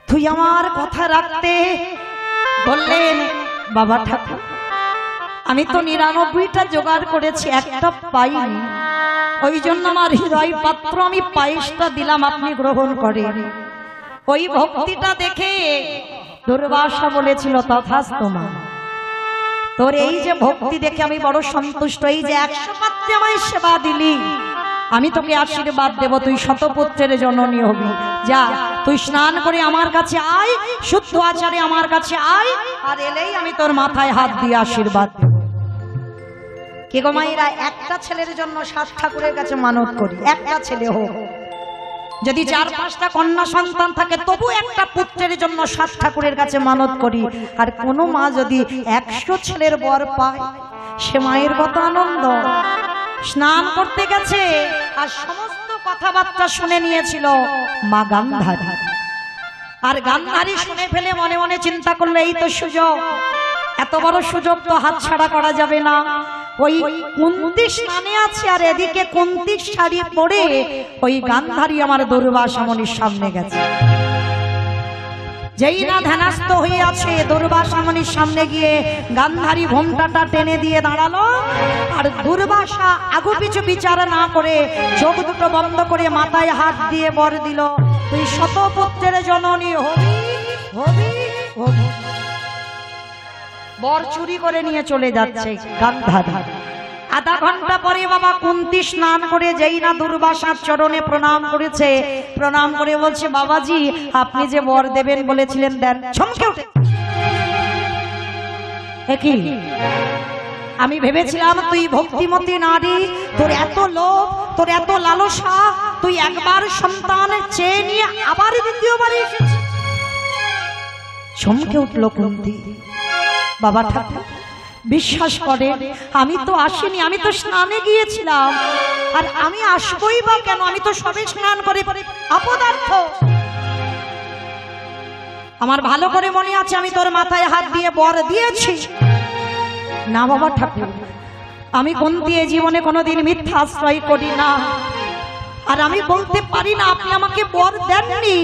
তুই আমার কথা রাখতে বললেন। বাবা ঠাকুর, আমি তো ৯৯টা জোগাড় করেছি, একটা পাইনি, ওই জন্য আমার হৃদয় পাত্র আমি পায়েসটা দিলাম, আপনি গ্রহণ করেন। ওই ভক্তিটা দেখে দুর্বাসা বলেছিল তথাস্তু মা, তোর এই যে ভক্তি দেখে আমি বড় সন্তুষ্ট। এই যে ১০০ পাত্রে আমায় সেবা দিলি, আমি তোকে আশীর্বাদ দেব, তুই শতপুত্রের জননী হবি। যা, তুই স্নান করে আমার কাছে আয়, শুদ্ধ আচারে আমার কাছে আয়, আর এলেই আমি তোর মাথায় হাত দিয়ে আশীর্বাদ দেব। কে গো মায়েরা, একটা ছেলের জন্য ৭ ঠাকুরের কাছে মানত করি, একটা ছেলে হোক। যদি ৪-৫টা কন্যা সন্তান থাকে তবু একটা পুত্রের জন্য ৭ ঠাকুরের কাছে মানত করি। আর কোনো মা যদি ১০০ ছেলের বর পায়, সে মায়ের কত আনন্দ। স্নান করতে গেছে আর সমস্ত কথাবার্তা শুনে নিয়েছিল মা গান্ধারী। আর গান্ধারী শুনে ফেলে মনে মনে চিন্তা করলো, এই তো সুযোগ, এত বড় সুযোগ তো হাতছাড়া করা যাবে না। ওই কুন্তি স্নানে আছে আর এদিকে কুন্তি শাড়ি পরে ওই গান্ধারী আমার দুর্বাসা মুনির সামনে গেছে। যেই না ধ্যানস্থ হয়ে আছে, দুর্বাসা মুনির সামনে গিয়ে গান্ধারী ঘোমটাটা টেনে দিয়ে দাঁড়ালো। আর দুর্বাসা আগু পিছু বিচার না করে চোখ দুটো বন্ধ করে মাথায় হাত দিয়ে বর দিল, তুই শতপুত্রের জননী হবি হবি হবি। বর চুরি করে নিয়ে চলে যাচ্ছে গান্ধারী। আধা ঘন্টা পরে বাবা কুন্তি স্নান করে যেই না দুর্বাসার চরণে প্রণাম করেছে, প্রণাম করে বলছে, বাবাজি আপনি যে বর দেবেন বলেছিলেন দেন। চমকে উঠে, একই আমি ভেবেছিলাম তুই ভক্তিমতী নারী, তোর এত লোভ, তোর এত লালসা, তুই একবার সন্তান চেয়ে নিয়ে আবার দ্বিতীয়বার এসেছিস। চমকে উঠল কুন্তি। বাবা ঠাকুর বিশ্বাস করে, আমি তো আসিনি, আমি তো স্নানে গিয়েছিলাম, আর আমি আসবই বা কেন, আমি তো সবে স্নান করে অপদার্থ। আমার ভালো করে মনে আছে আমি তোর মাথায় হাত দিয়ে বর দিয়েছি। না বাবা ঠাকুর, আমি কুন্তি এ জীবনে কোনোদিন মিথ্যা আশ্রয় করি না, আর আমি বলতে পারি না আপনি আমাকে বর দেননি।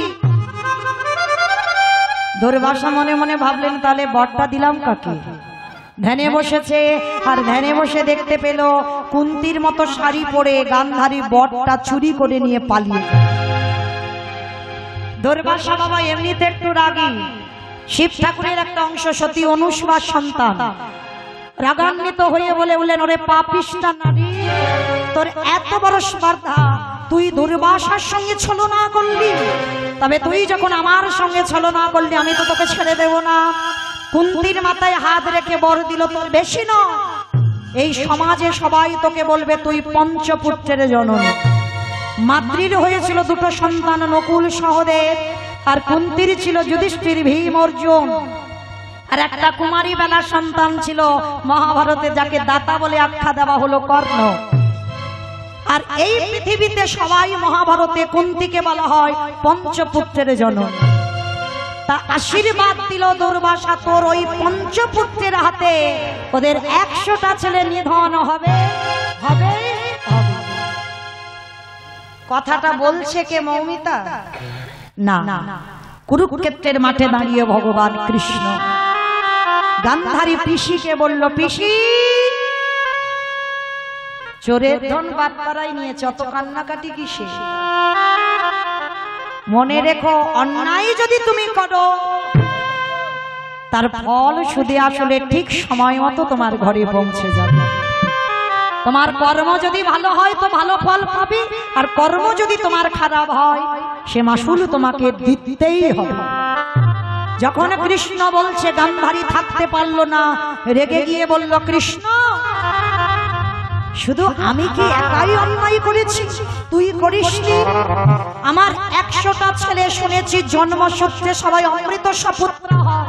দুর্বাসা মনে মনে ভাবলেন, তাহলে বরটা দিলাম কাকে? ধ্যানে বসেছে, আর ধ্যানে বসে দেখতে পেল কুন্তির মতো শাড়ি পরে গান্ধারী বরটা চুরি করে নিয়ে পালিয়ে। দুর্বাসা বাবা এমনিতে একটু রাগী, শিব ঠাকুরের একটা অংশ সতী অনুসবার সন্তান। রাগান্বিত হয়ে বললেন, ওরে পাপিষ্টা নারী, তোর এত বড় স্পর্ধা, তুই দুর্বাসার সঙ্গে ছলনা করলি, তবে তুই যখন আমার সঙ্গে ছলনা করলি আমি তো তোকে ছেড়ে দেব না। কুন্তির মাথায় হাত রেখে বর দিল, তোর বেশি নয়, এই সমাজে সবাই তোকে বলবে তুই পঞ্চপুত্রের জননী। মাতৃর হয়েছিল 2টো সন্তান, নকুল সহদেব, আর কুন্তির ছিল যুধিষ্ঠির, ভীম, অর্জুন। আর একটা কুমারী বেলার সন্তান ছিল মহাভারতে, যাকে দাতা বলে আখ্যা দেওয়া হলো, কর্ণ। আর এই পৃথিবীতে সবাই মহাভারতে কুন্তিকে বলা হয় পঞ্চপুত্রের জননী। তা আশীর্বাদ দিল দুর্বাসা, তোর ওই পঞ্চপুত্রের হাতে ওদের 100টা ছেলে নিধন হবে হবে হবে। কথাটা বলছে কে মৌমিতা? না, কুরুক্ষেত্রের মাঠে দাঁড়িয়ে ভগবান কৃষ্ণ। গান্ধারী পিসিকে বলল, পিসি চোরের ধন বাটপাড়ায় নিয়েছে, অত কান্নাকাটি কিসে? মনে রেখো, অন্যায় যদি তুমি করো তার ফল সুদে আসলে ঠিক সময় মতো তোমার ঘরে পৌঁছে যাবে। তোমার কর্ম যদি ভালো হয় তো ভালো ফল পাবে, আর কর্ম যদি তোমার খারাপ হয় সে মাসুল তোমাকে দিতেই হবে। যখন কৃষ্ণ বলছে, গান্ধারী থাকতে পারলো না, রেগে গিয়ে বলল, কৃষ্ণ শুধু আমি কি একাই অন্যায় করেছি, তুই করিসনি? আমার 100টা ছেলে শুনেছি জন্মসূত্রে সবাই অমৃত সপুত্র হয়,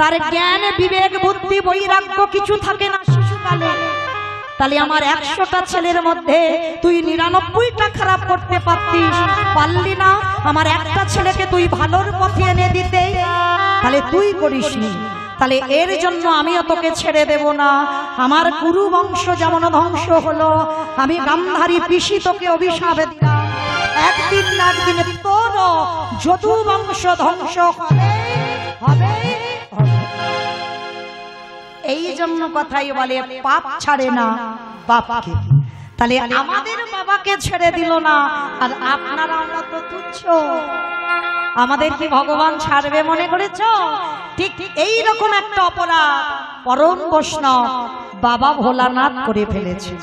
তার জ্ঞান বিবেক বুদ্ধি বৈরাগ্য কিছু থাকে না শিশুকালে। তাহলে আমার 100টা ছেলের মধ্যে তুই 99টা খারাপ করতে পারতিস, পারলি না। আমার একটা ছেলেকে তুই ভালোর পথে এনে দিতে, তাহলে তুই করিসনি। তাহলে এর জন্য আমিও তোকে ছেড়ে দেব না। আমার কুরু বংশ যেমন ধ্বংস হলো, আমি গান্ধারী পিসি তোকে অভিশাপ দিলাম, একদিন না একদিন তোর যদু বংশ ধ্বংস হবে। এই জন্য কথাই বলে পাপ ছাড়ে না বাবাকে। তাহলে আমাদের বাবাকে ছেড়ে দিল না, আর আপনারা আমরা তো তুচ্ছ, আমাদের কি ভগবান ছাড়বে মনে করেছ? ঠিক এই রকম একটা অপরাধ পরম বৈষ্ণব বাবা ভোলানাথ করে ফেলেছিল,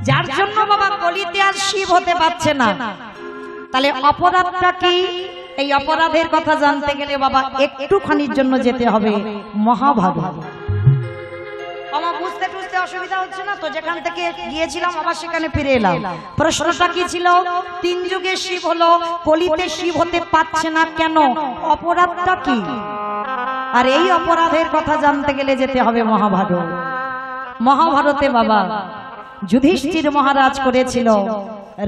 যার জন্য বাবা কলিতে আর শিব হতে পারছে না। তাহলে অপরাধটা কি? এই অপরাধের কথা জানতে গেলে বাবা একটুখানির জন্য যেতে হবে মহাভারত। আমার বুঝতে টুঝতে অসুবিধা হচ্ছে না তো? যেখান থেকে গিয়েছিলাম আবার সেখানে ফিরে এলাম। প্রশ্নটা কি ছিল? 3 যুগে শিব হলো, কলিতে শিব হতে পারছে না কেন? অপরাধটা কি? আর এই অপরাধের কথা জানতে গেলে যেতে হবে মহাভারত। মহাভারতে বাবা যুধিষ্ঠির মহারাজ করেছিল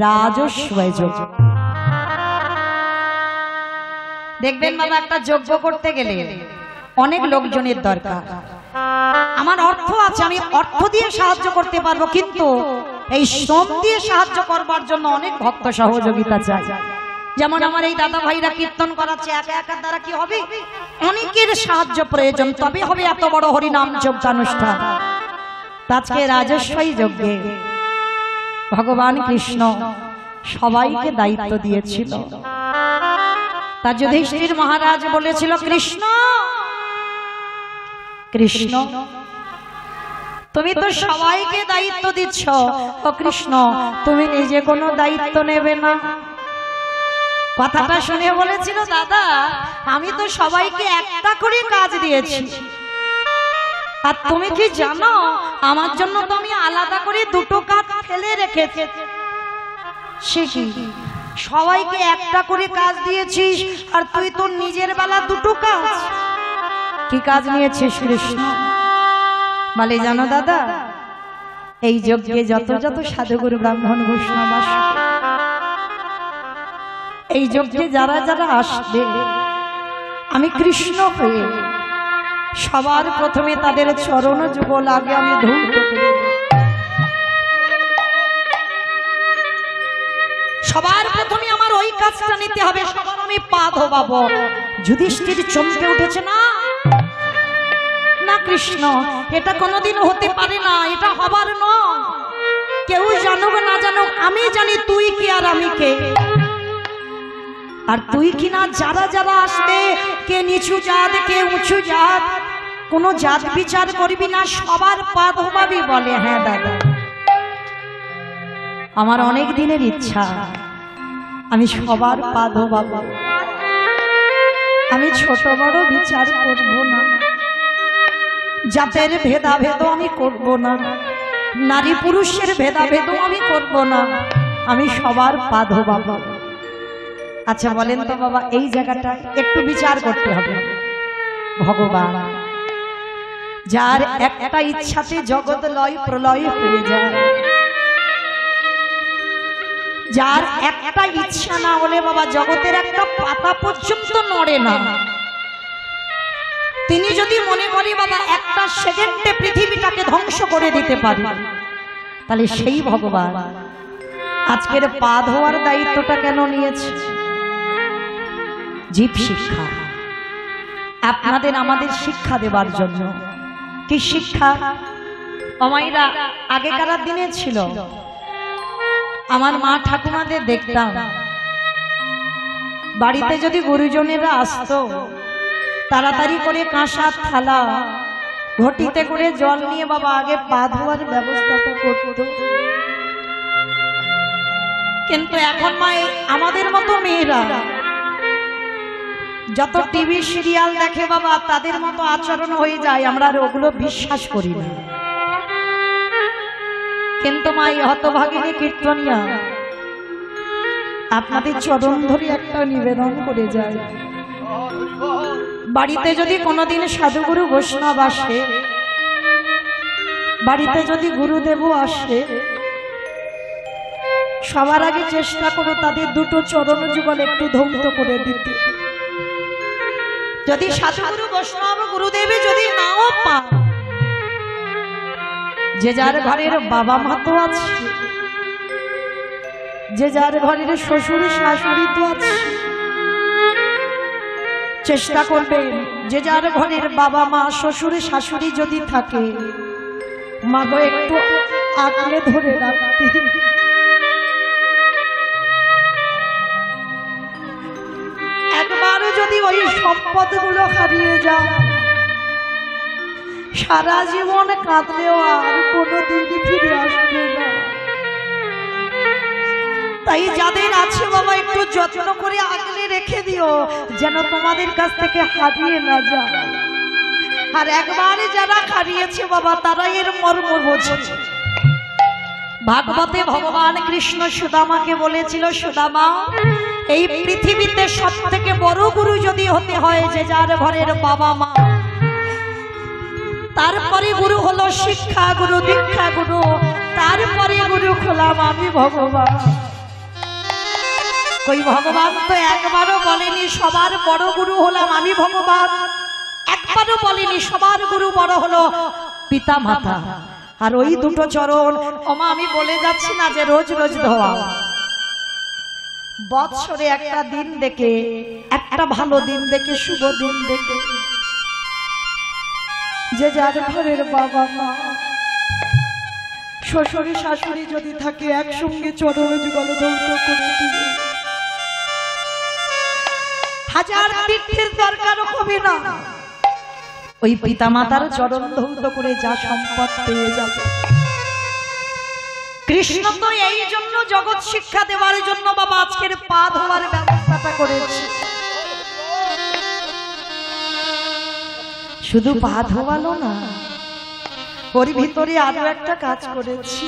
রাজস্ব যজ্ঞ। দেখবেন বাবা একটা যজ্ঞ করতে গেলে অনেক লোকজনের দরকার। আমার অর্থ আছে, আমি অর্থ দিয়ে সাহায্য করতে পারবো, কিন্তু এই শ্রম দিয়ে সাহায্য করবার জন্য অনেক ভক্ত সহযোগিতা চাই। যেমন আমার এই দাদা ভাইরা কীর্তন করাচ্ছে, একা একা দ্বারা কি হবে? অনেকের সাহায্য প্রয়োজন, তবে হবে এত বড় হরিনাম যজ্ঞানুষ্ঠান। আজকে রাজস্বী যজ্ঞে ভগবান কৃষ্ণ সবাইকে দায়িত্ব দিয়েছিল। তা যুধিষ্ঠির মহারাজ বলেছিল, কৃষ্ণ কৃষ্ণ তুমি তো সবাইকে দায়িত্ব দিচ্ছ, ও কৃষ্ণ তুমি নিজে কোনো দায়িত্ব নেবে না? কথাটা শুনে বলেছিল, দাদা আমি তো সবাইকে একটা করে কাজ দিয়েছি, আর তুমি কি জানো আমার জন্য তো আমি আলাদা করে 2টো কাজ ফেলে রেখেছি। সে কি? সবাইকে একটা করে কাজ দিয়েছিস, আর তুই তোর নিজের বেলা 2টো কাজ? কি কাজ নিয়েছিস কৃষ্ণ? বলে জানো দাদা, এই যজ্ঞে যত যত সাধুগুরু ব্রাহ্মণ বৈষ্ণব আসবে, এই যজ্ঞে যারা যারা আসবে, আমি কৃষ্ণ হয়ে সবার প্রথমে তাদের চরণ যুগল আগে আমি ধৌত করে, সবার প্রথমে আমার ওই কাজটা নিতে হবে, সবার আমি পা ধোবাবো। যুধিষ্ঠির চমকে উঠেছে, না না কৃষ্ণ, এটা কোনোদিন হতে পারে না, এটা হবার নয়। কেউ জানুক না জানুক, আমি জানি তুই কি আর আমি কে। আর তুই কি না যারা যারা আসবে, কে নিচু জাত কে উঁচু জাত, কোনো জাত বিচার করবি না, সবার পা ধোবাবি। বলে হ্যাঁ দাদা, আমার অনেক দিনের ইচ্ছা, আমি সবার পা ধোবাবো। আমি ছোট বড় বিচার করব না, জাতের ভেদাভেদ আমি করব না, নারী পুরুষের ভেদাভেদ আমি করব না, আমি সবার পা ধোবাবো। আচ্ছা বলেন তো বাবা, এই জায়গাটা একটু বিচার করতে হবে। ভগবান যার একটা ইচ্ছাতে জগৎ লয় প্রলয় হয়ে যায়, যার একটা ইচ্ছা না হলে বাবা জগতের একটা পাতা পর্যন্ত নড়ে না, তিনি যদি মনে করি বাবা একটা সেকেন্ডে পৃথিবীটাকে ধ্বংস করে দিতে পারে, তাহলে সেই ভগবান আজকের পা ধোয়ার দায়িত্বটা কেন নিয়েছে? জীব শিক্ষা, আপনাদের আমাদের শিক্ষা দেবার জন্য। কি শিক্ষা? অমাইরা আগেকার দিনে ছিল, আমার মা ঠাকুমাদের দেখতাম বাড়িতে যদি গুরুজনেরা আসতো, তাড়াতাড়ি করে কাঁসা থালা ঘটিতে করে জল নিয়ে বাবা আগে পা ধোয়ার ব্যবস্থাটা করত। কিন্তু এখন মা আমাদের মতো মেয়েরা যত টিভি সিরিয়াল দেখে বাবা, তাদের মতো আচরণ হয়ে যায়, আমরা আর ওগুলো বিশ্বাস করি না। কিন্তু মা এই হতভাগিনী কীর্তনিয়া আপনাদের চরণ ধরে একটা নিবেদন করে যায়, বাড়িতে যদি কোনোদিন সাধুগুরু বৈষ্ণব আসে, বাড়িতে যদি গুরুদেবও আসে, সবার আগে চেষ্টা করো তাদের দুটো চরণ যুগল একটু ধৌত করে দিতে। যদি সাধুগুরু বৈষ্ণব গুরুদেবী যদি নাও পান, যে যার ঘরের বাবা মা তো আছে, যে যার ঘরের শ্বশুর শাশুড়ি তো আছে, চেষ্টা করবেন যে যার ঘরের বাবা মা শ্বশুর শাশুড়ি যদি থাকে, মাগো একটু আগলে ধরে রাখতে। একবারও যদি ওই সম্পদগুলো হারিয়ে যায়, সারা জীবন কাঁদলেও আর কোনোদিন ফিরে আসবে না। তাই যাদের আছে বাবা একটু যত্ন করে আগলে রেখে দিও, যেন তোমাদের কাছ থেকে হারিয়ে না যায়। আর একবারে যারা হারিয়েছে বাবা তারা এর মর্ম বোঝে। ভাগবতে ভগবান কৃষ্ণ সুদামাকে বলেছিল, সুদামা এই পৃথিবীতে সব থেকে বড় গুরু যদি হতে হয় যে যার ঘরের বাবা মা, তারপরে গুরু হলো শিক্ষা গুরু, দীক্ষা গুরু, তারপরে গুরু হলাম আমি ভগবান। কই ভগবান তো একবারও বলেনি সবার বড় গুরু হলাম আমি ভগবান, একবারও বলেনি সবার গুরু বড় হলো পিতা মাতা। আর ওই দুটো চরণ ওমা আমি বলে যাচ্ছি না যে রোজ রোজ ধোয়া, বৎসরে একটা দিন দেখে, একটা ভালো দিন দেখে, শুভ দিন দেখে যে যার ঘরের বাবা মা শ্বশুর শাশুড়ি যদি থাকে একসঙ্গে চরণ যুগল ধৌত করে দিয়ে, হাজার তীর্থের দরকার হবে না, ওই পিতা মাতার চরণ ধৌত করে যা সম্পদ পেয়ে যাবে। কৃষ্ণ তো এই জন্য জগৎ শিক্ষা দেওয়ার জন্য বাবা আজকের পা ধোয়ার ব্যবস্থাটা করেছে। শুধু পা ধোয়ালো না, ওর ভিতরে আরো একটা কাজ করেছি।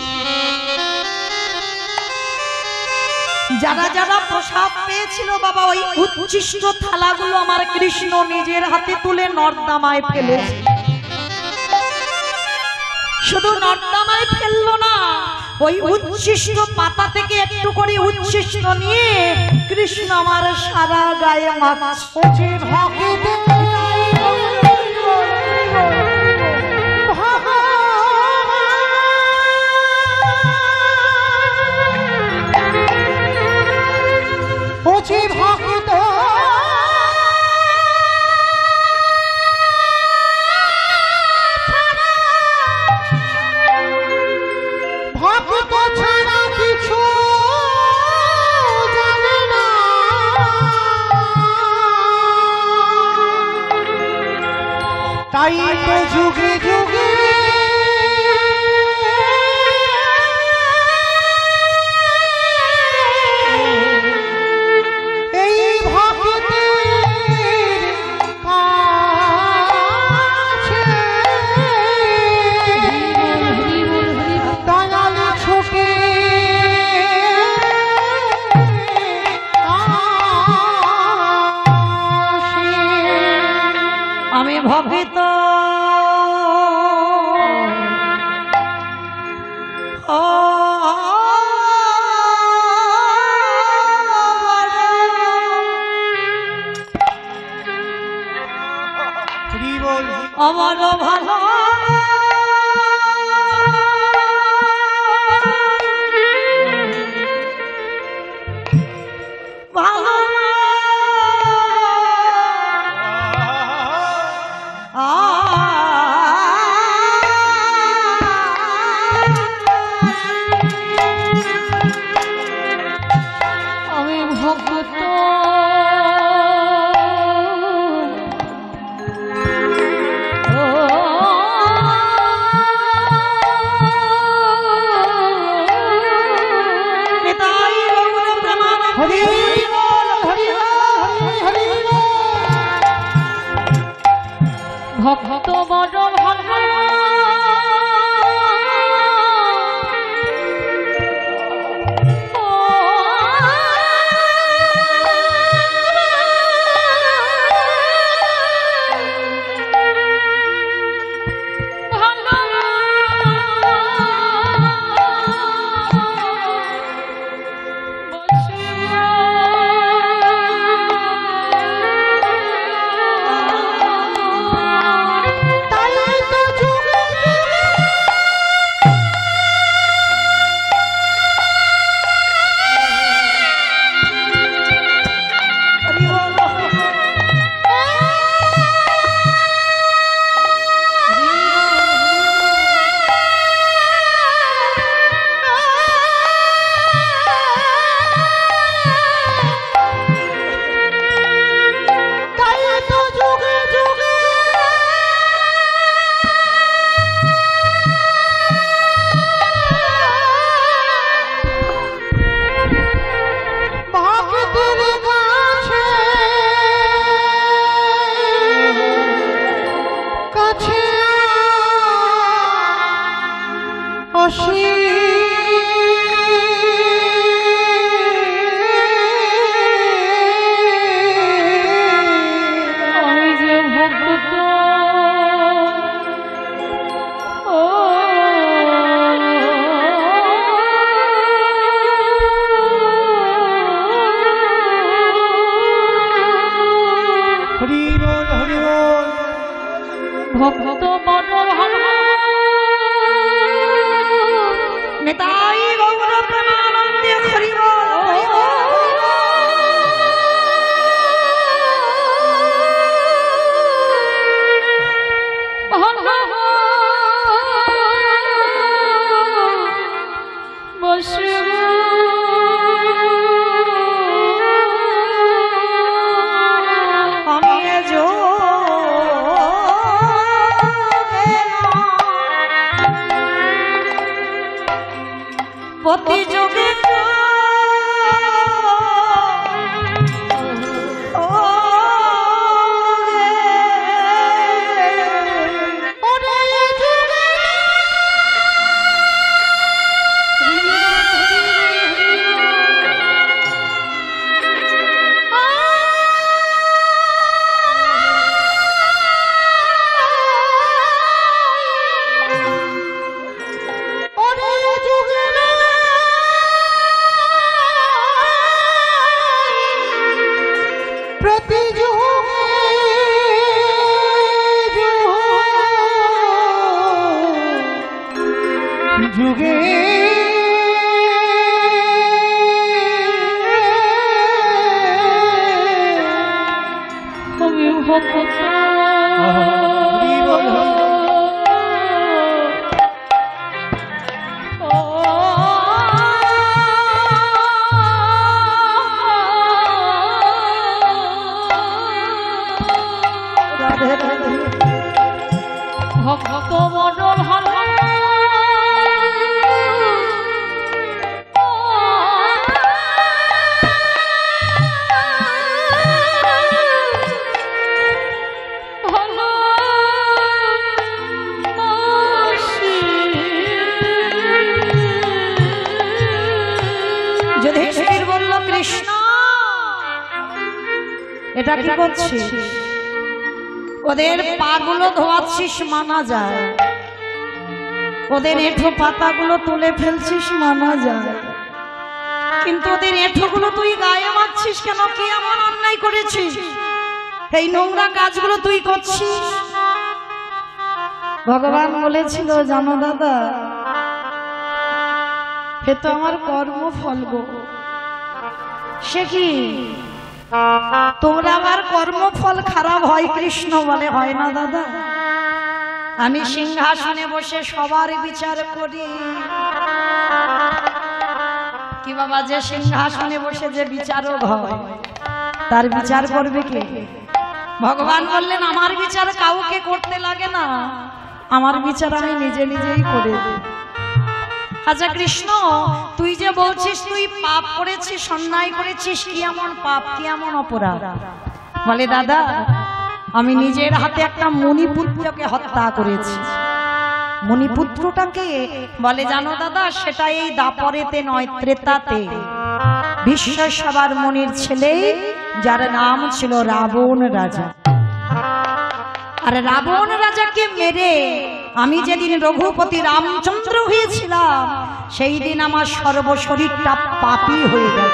যারা যারা প্রসাদ পেয়েছিল বাবা, ওই উচ্ছিষ্ট থালাগুলো আমার কৃষ্ণ নিজের হাতে তুলে নর্দমায় ফেলেছে। শুধু নর্দমায় ফেললো না, ওই উচ্ছিষ্ট পাতা থেকে একটু করে উচ্ছিষ্ট নিয়ে কৃষ্ণ আমার সারা গায়ে মাখছে। ভক্ত ভক্ত ছাড়া কিছু জানে না, তাই তো যুগে যুগে আমি ভক্ত আমার ভালো আমি ভক্ত ভক্ত বড় ভালো ভক্ত বড় ভালো নেতাই গৌর প্রেমানন্দে হরি বল বসে প্রতি যুগে যুগে আমি ভক্ত ভক্ত বড় ভালো যুধিষ্ঠির বলল কৃষ্ণ এটা কি করছিস ওদের পাগুলো ধোয়াচ্ছিস মানা যায় ওদের এঁঠো পাতাগুলো তুলে ফেলছিস মানা যায় কিন্তু ওদের এঁঠোগুলো তুই গায়ে মারছিস কেন কি এমন অন্যায় করেছিস এই নোংরা কাজগুলো তুই করছিস ভগবান বলেছিল জানো দাদা হে তো আমার কর্মফল গো সে কি তোমরা আমার কর্মফল খারাপ হয় কৃষ্ণ বলে হয় না দাদা আমি সিংহাসনে বসে সবার বিচার করি কি বাবা যে সিংহাসনে বসে যে বিচারক হয় তার বিচার করবে কে ভগবান বললেন আমার বিচার কাউকে করতে লাগে না আমার বিচার আমি নিজে নিজেই করে দিই আচ্ছা কৃষ্ণ তুই যে বলছিস তুই পাপ করেছিস অন্যায় করেছিস কি এমন পাপ কি এমন অপরাধ বলে দাদা আমি নিজের হাতে একটা মণিপুত্রকে হত্যা করেছি মণিপুত্রটাকে বলে জানো দাদা সেটা এই দাপরেতে নয় ত্রেতাতে বিশ্ব সবার মনির ছেলে যার নাম ছিল রাবণ রাজা আর রাবণ রাজাকে মেরে আমি যেদিন রঘুপতি রামচন্দ্র হয়েছিলাম সেই দিন আমার সর্বশরীরটা পাপী হয়ে গেল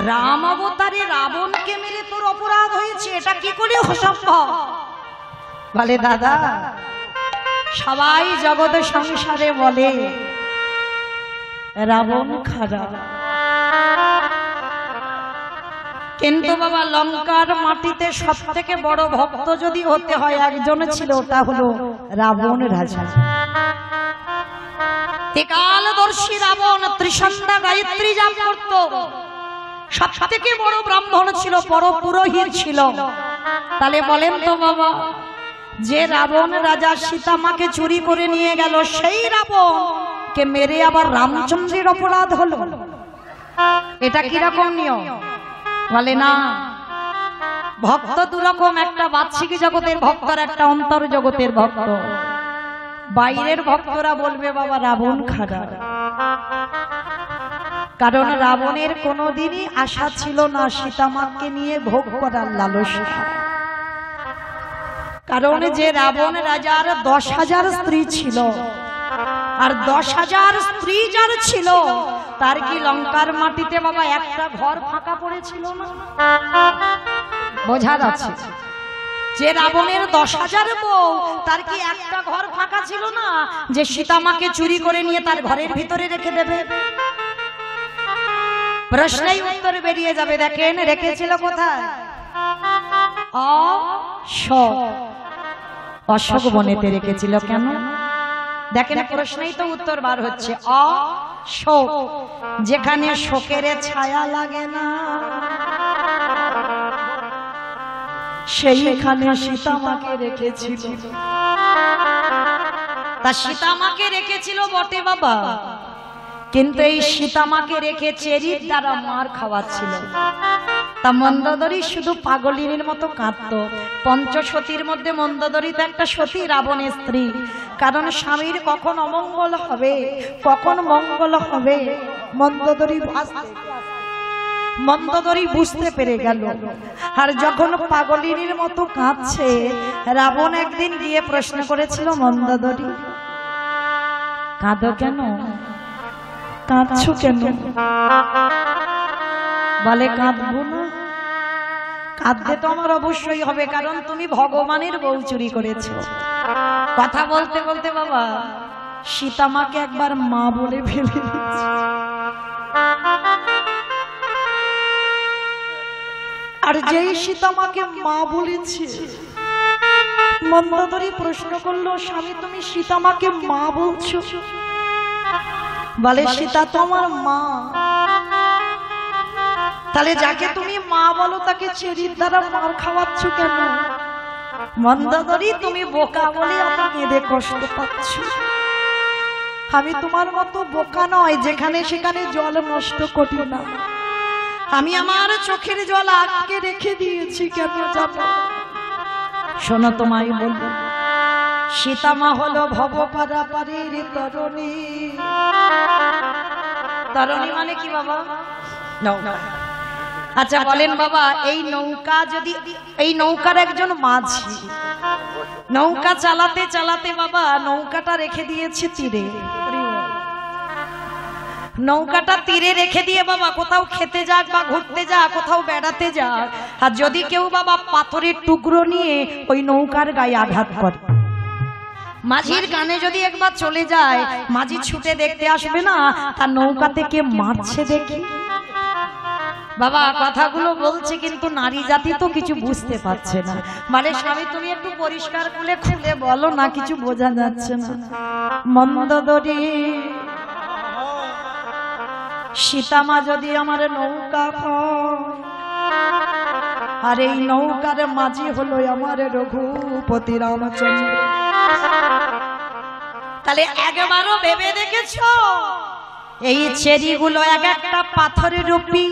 রাম অবতারে রাবণকে মেরে তোর অপরাধ হয়েছে এটা কি করে সম্ভব বলে দাদা সবাই জগৎ সংসারে বলে রাবণ খারাপ কিন্তু বাবা লঙ্কার মাটিতে সব থেকে বড় ভক্ত যদি হতে হয় একজন ছিল তা হলো রাবণ রাজা ত্রিকালদর্শী রাবণ ত্রিসন্ধ্যা গায়ত্রী জাপ করত সব থেকে বড় ব্রাহ্মণ ছিল বড় পুরোহিত ছিল তাহলে বলেন তো বাবা যে রাবণ রাজা সীতামাকে চুরি করে নিয়ে গেল সেই রাবণ কে মেরে আবার রামচন্দ্রের অপরাধ হলো এটা কিরকম নিয়ম বলে না ভক্ত দুরকম একটা বাহ্যিক জগতের ভক্ত আর একটা অন্তর জগতের ভক্ত বাইরের ভক্তরা বলবে বাবা রাবণ খারাপ কারণ রাবণের কোনোদিনই আশা ছিল না সীতামাকে নিয়ে ভোগ করার লালসা কারণ যে রাবণ রাজার 10,000 স্ত্রী ছিল আর 10,000 স্ত্রী যার ছিল তার কি লঙ্কার মাটিতে বাবা একটা ঘর ফাঁকা পড়েছিল না বোঝা যাচ্ছে যে রাবণের 10,000 বউ, তার কি একটা ঘর ফাঁকা ছিল না যে সীতামাকে চুরি করে নিয়ে তার ঘরের ভিতরে রেখে দেবে? প্রশ্নেই উত্তর বেরিয়ে যাবে। দেখেন রেখেছিল কোথায়? অশোক বনেতে রেখেছিল। কেন? দেখেন প্রশ্নেই তো উত্তর বার হচ্ছে। অশোক, যেখানে শোকের ছায়া লাগে না, সেইখানে সীতামাকে রেখেছিল। তা সীতামাকে রেখেছিল বটে বাবা, কিন্তু এই সীতামাকে রেখে চেরির দ্বারা মার খাওয়াচ্ছিল। তা মন্দোদরী শুধু পাগলিনীর মতো কাঁদতো। পঞ্চসতীর মধ্যে মন্দোদরী তো একটা সতী, রাবণের স্ত্রী। কারণ স্বামীর কখন অমঙ্গল হবে, কখন মঙ্গল হবে, মন্দোদরী বুঝতে পেরে গেল। আর যখন পাগলিনীর মতো কাঁদছে, রাবণ একদিন গিয়ে প্রশ্ন করেছিল, মন্দোদরী কাঁদো কেন, কাঁদছো কেন? বলে কাঁদবো না, কাঁদতে তো আমার অবশ্যই হবে, কারণ তুমি ভগবানের বউ চুরি করেছো। কথা বলতে বলতে বাবা সীতামাকে একবার মা বলে ফেলে দিয়েছে। আর যেই সীতামাকে মা বলেছে, মন্দোদরী প্রশ্ন করলো, স্বামী তুমি সীতামাকে মা বলছো? বলে সীতা তোমার মা। তাহলে যাকে তুমি মা বলো তাকে চেরির দ্বারা মার খাওয়াচ্ছ কেন? মন্দোদরী তুমি বোকা বলে আমি কেঁদে কষ্ট পাচ্ছ। আমি তোমার মতো বোকা নয় যেখানে সেখানে জল নষ্ট করি না। আমি আমার চোখের জল আটকে রেখে দিয়েছি। কেন জানো? শোনো তোমায় বলবো, সীতামা হলো ভব পারাপারের তরণী। তরণী মানে কি বাবা? নৌকা। আচ্ছা বলেন বাবা, এই নৌকা যদি, এই নৌকার একজন মাঝি নৌকা চালাতে চালাতে বাবা নৌকাটা রেখে দিয়েছে তীরে। নৌকাটা তীরে রেখে দিয়ে বাবা কোথাও খেতে যাক বা ঘুরতে যাক, কোথাও বেড়াতে যাক, আর যদি কেউ বাবা পাথরের টুকরো নিয়ে ওই নৌকার গায়ে আঘাত করে, মাঝির গানে যদি একবার চলে যায়, মাঝি ছুটে দেখতে আসবে না তার নৌকা থেকে মারছে দেখি। বাবা কথাগুলো বলছে কিন্তু নারী জাতি তো কিছু বুঝতে পারছে না। মানে স্বামী তুমি একটু পরিষ্কার করে খুলে বলো না, কিছু বোঝা যাচ্ছে না। মন্দোদরী সীতামা যদি আমার নৌকা হয়, আর এই নৌকার মাঝি হলো আমার রঘুপতি রামচন্দ্র, তাহলে একবারও ভেবে দেখেছো এই চেরিগুলো এক একটা পাথরের রূপী?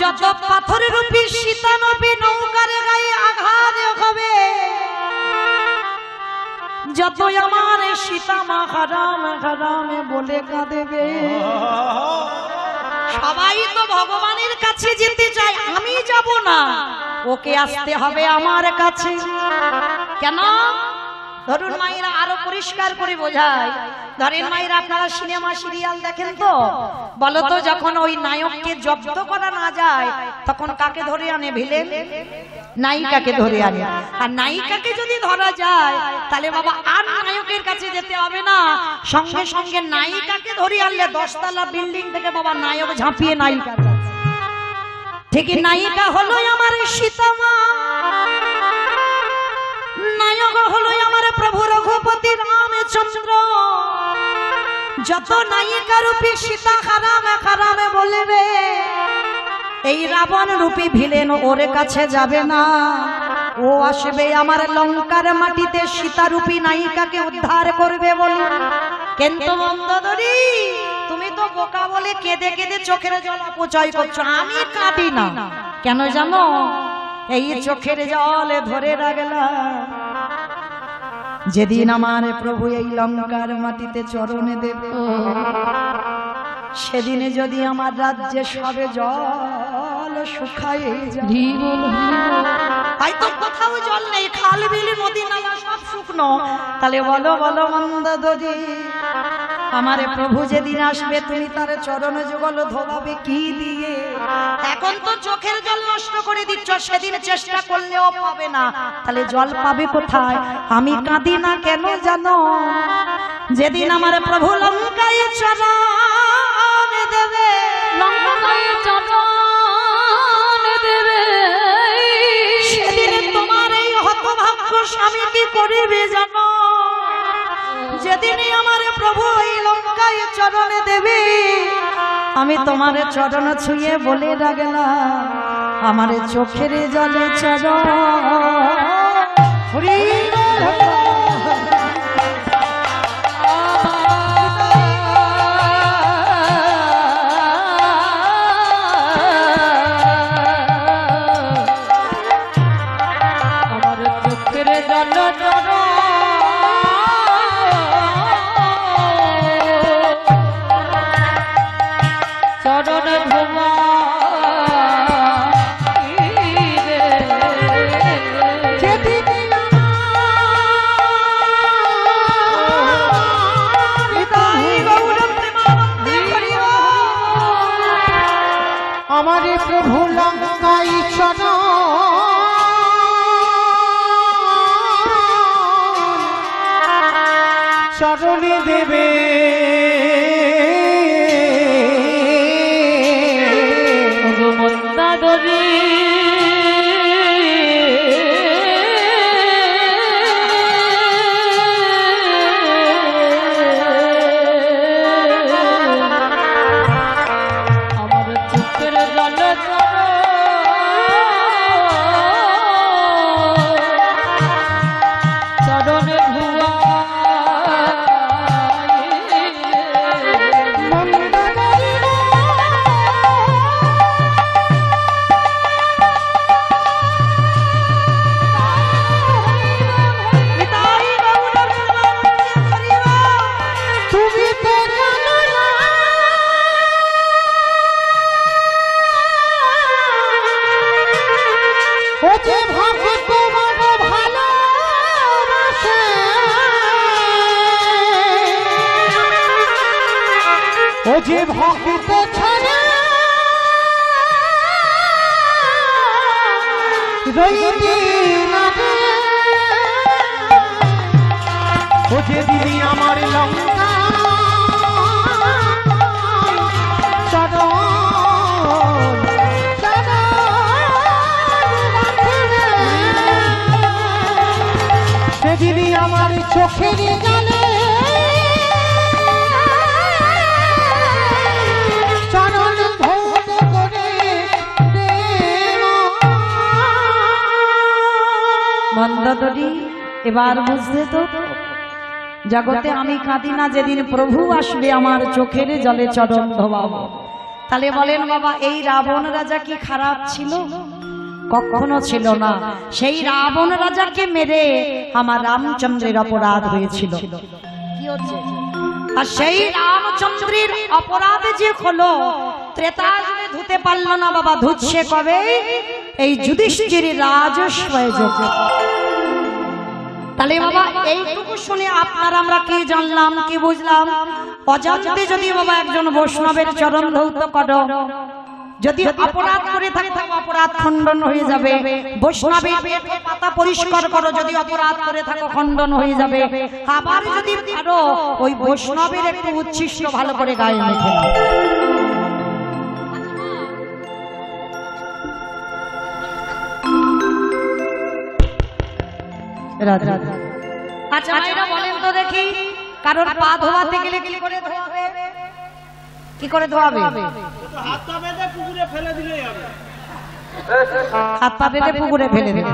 যত পাথরের রূপী সীতা নবী নৌকার গায়ে আঘাত হবে, যত আমার সীতামা হারাম হারাম বলে কাঁদেবে। সবাই তো ভগবানের কাছে যেতে চায়, আমি যাব না, ওকে আসতে হবে আমার কাছে। কেন? ধরুন মায়েরা আরো পরিষ্কার করে বোঝায়। ধরেন মায়েরা আপনারা সিনেমা সিরিয়াল দেখেন তো, বলো তো যখন ওই নায়ককে জব্দ করা না যায় তখন কাকে ধরে আনে? ভিলেন, নায়িকাকে ধরে আনে। আর নায়িকাকে যদি ধরা যায় তাহলে বাবা আর নায়কের কাছে যেতে হবে না, সঙ্গে সঙ্গে নায়িকাকে ধরে আনলে 10 তলা বিল্ডিং থেকে বাবা নায়ক ঝাঁপিয়ে নায়িকার কাছে। ঠিক নায়িকা হলো আমার সীতামা, নায়ক হলো আমার প্রভু রঘুপতি রামচন্দ্র। যত নায়িকা রূপী সীতা হারামে হারামে বলবে, এই রাবণ রূপী ভিলেন ওর কাছে যাবে না, ও আসবে আমার লঙ্কার মাটিতে সীতা রূপী নায়িকাকে উদ্ধার করবে বলে। কিন্তু মন্দোদরী তুমি তো বোকা বলে কেঁদে কেঁদে চোখের জল অপচয় করছো। আমি কাঁদি না, কেন জানো? এই চোখের জল ধরে রাখলাম যেদিন আমার প্রভু এই লঙ্কার মাটিতে চরণ দেবে, সেদিনে যদি আমার রাজ্যে সবে জল শুকায় যাবে, হয়তো কোথাও জল নেই, খাল বিল নদী নালা সব শুকনো, তাহলে বলো বলো মন্দোদরী আমার প্রভু যেদিন আসবে তুমি তার চরণ যুগল ধোবাবে কি দিয়ে? এখন তো চোখের জল নষ্ট করে দিচ্ছ, সেদিন চেষ্টা করলেও পাবে না, তাহলে জল পাবে কোথায়? আমি কাঁদি না কেন জানো? যেদিন আমার প্রভু লঙ্কায় চরণ দেবে, লঙ্কায় চরণ দেবে, সেদিন তোমার এই হতভাগ্য স্বামী কি করিবে জানো? যেদিনই আমার প্রভু এই লঙ্কায় চরণ দেবে, আমি তোমার চরণ ছুঁয়ে বলে রাখলাম আমার চোখের জলে চরণ। হরি আমার চোখের জল চরণ ধোয়া আমার প্রভু লঙ্কাই চরণে দেবে, মন্দাদরী আমার চোখের জল চরণ ধুয়া তুমি তো জানো না ও যে ভক্ত বড় ভালোবাসে, ও যে ভক্ত ছাড়া রইতে না রে, ও যে দিদি আমার লঙ্কা চরণ সেদিনই আমার চোখের জলে চরণ ধৌত করে মন্দাদরী এবার বুঝতে তো জগতে আমি কাঁদি না, যেদিন প্রভু আসবে আমার চোখের জলে চরণ ধোবাবো। তাহলে বলেন বাবা, এই রাবণ রাজা কি খারাপ ছিল? কখনো ছিল না। সেই রাবণ রাজাকে মেরে আমার রামচন্দ্রের অপরাধ হয়েছিল। কি হচ্ছে? আর সেই রামচন্দ্রের অপরাধ যে হলো, ত্রেতা যুগে ধুতে পারল না বাবা, ধুচ্ছে কবে? এই যুধিষ্ঠির রাজস্বয় যোগে। তাহলে বাবা এইটুকু শুনে আপনার আমরা কি জানলাম, কি বুঝলাম? অজান্তে যদি বাবা একজন বৈষ্ণবের চরণ ধৌত করো, যদি অপরাধ করে থাকে অপরাধ খণ্ডন হয়ে যাবে। বৈষ্ণবের পাতা পরিষ্কার করো, যদি অপরাধ করে থাকো খণ্ডন হয়ে যাবে। আবার যদি পারো ওই বৈষ্ণবের একটু উচ্ছিষ্ট ভালো করে গায়ে মেখে নাও। আচ্ছা মায়েরা বলেন তো দেখি, কারণ পা ধোয়াতে গেলে কি করে ধোয়াবে? কি করে ধোয়াবে? হাত পা বেঁধে পুকুরে ফেলে দিলে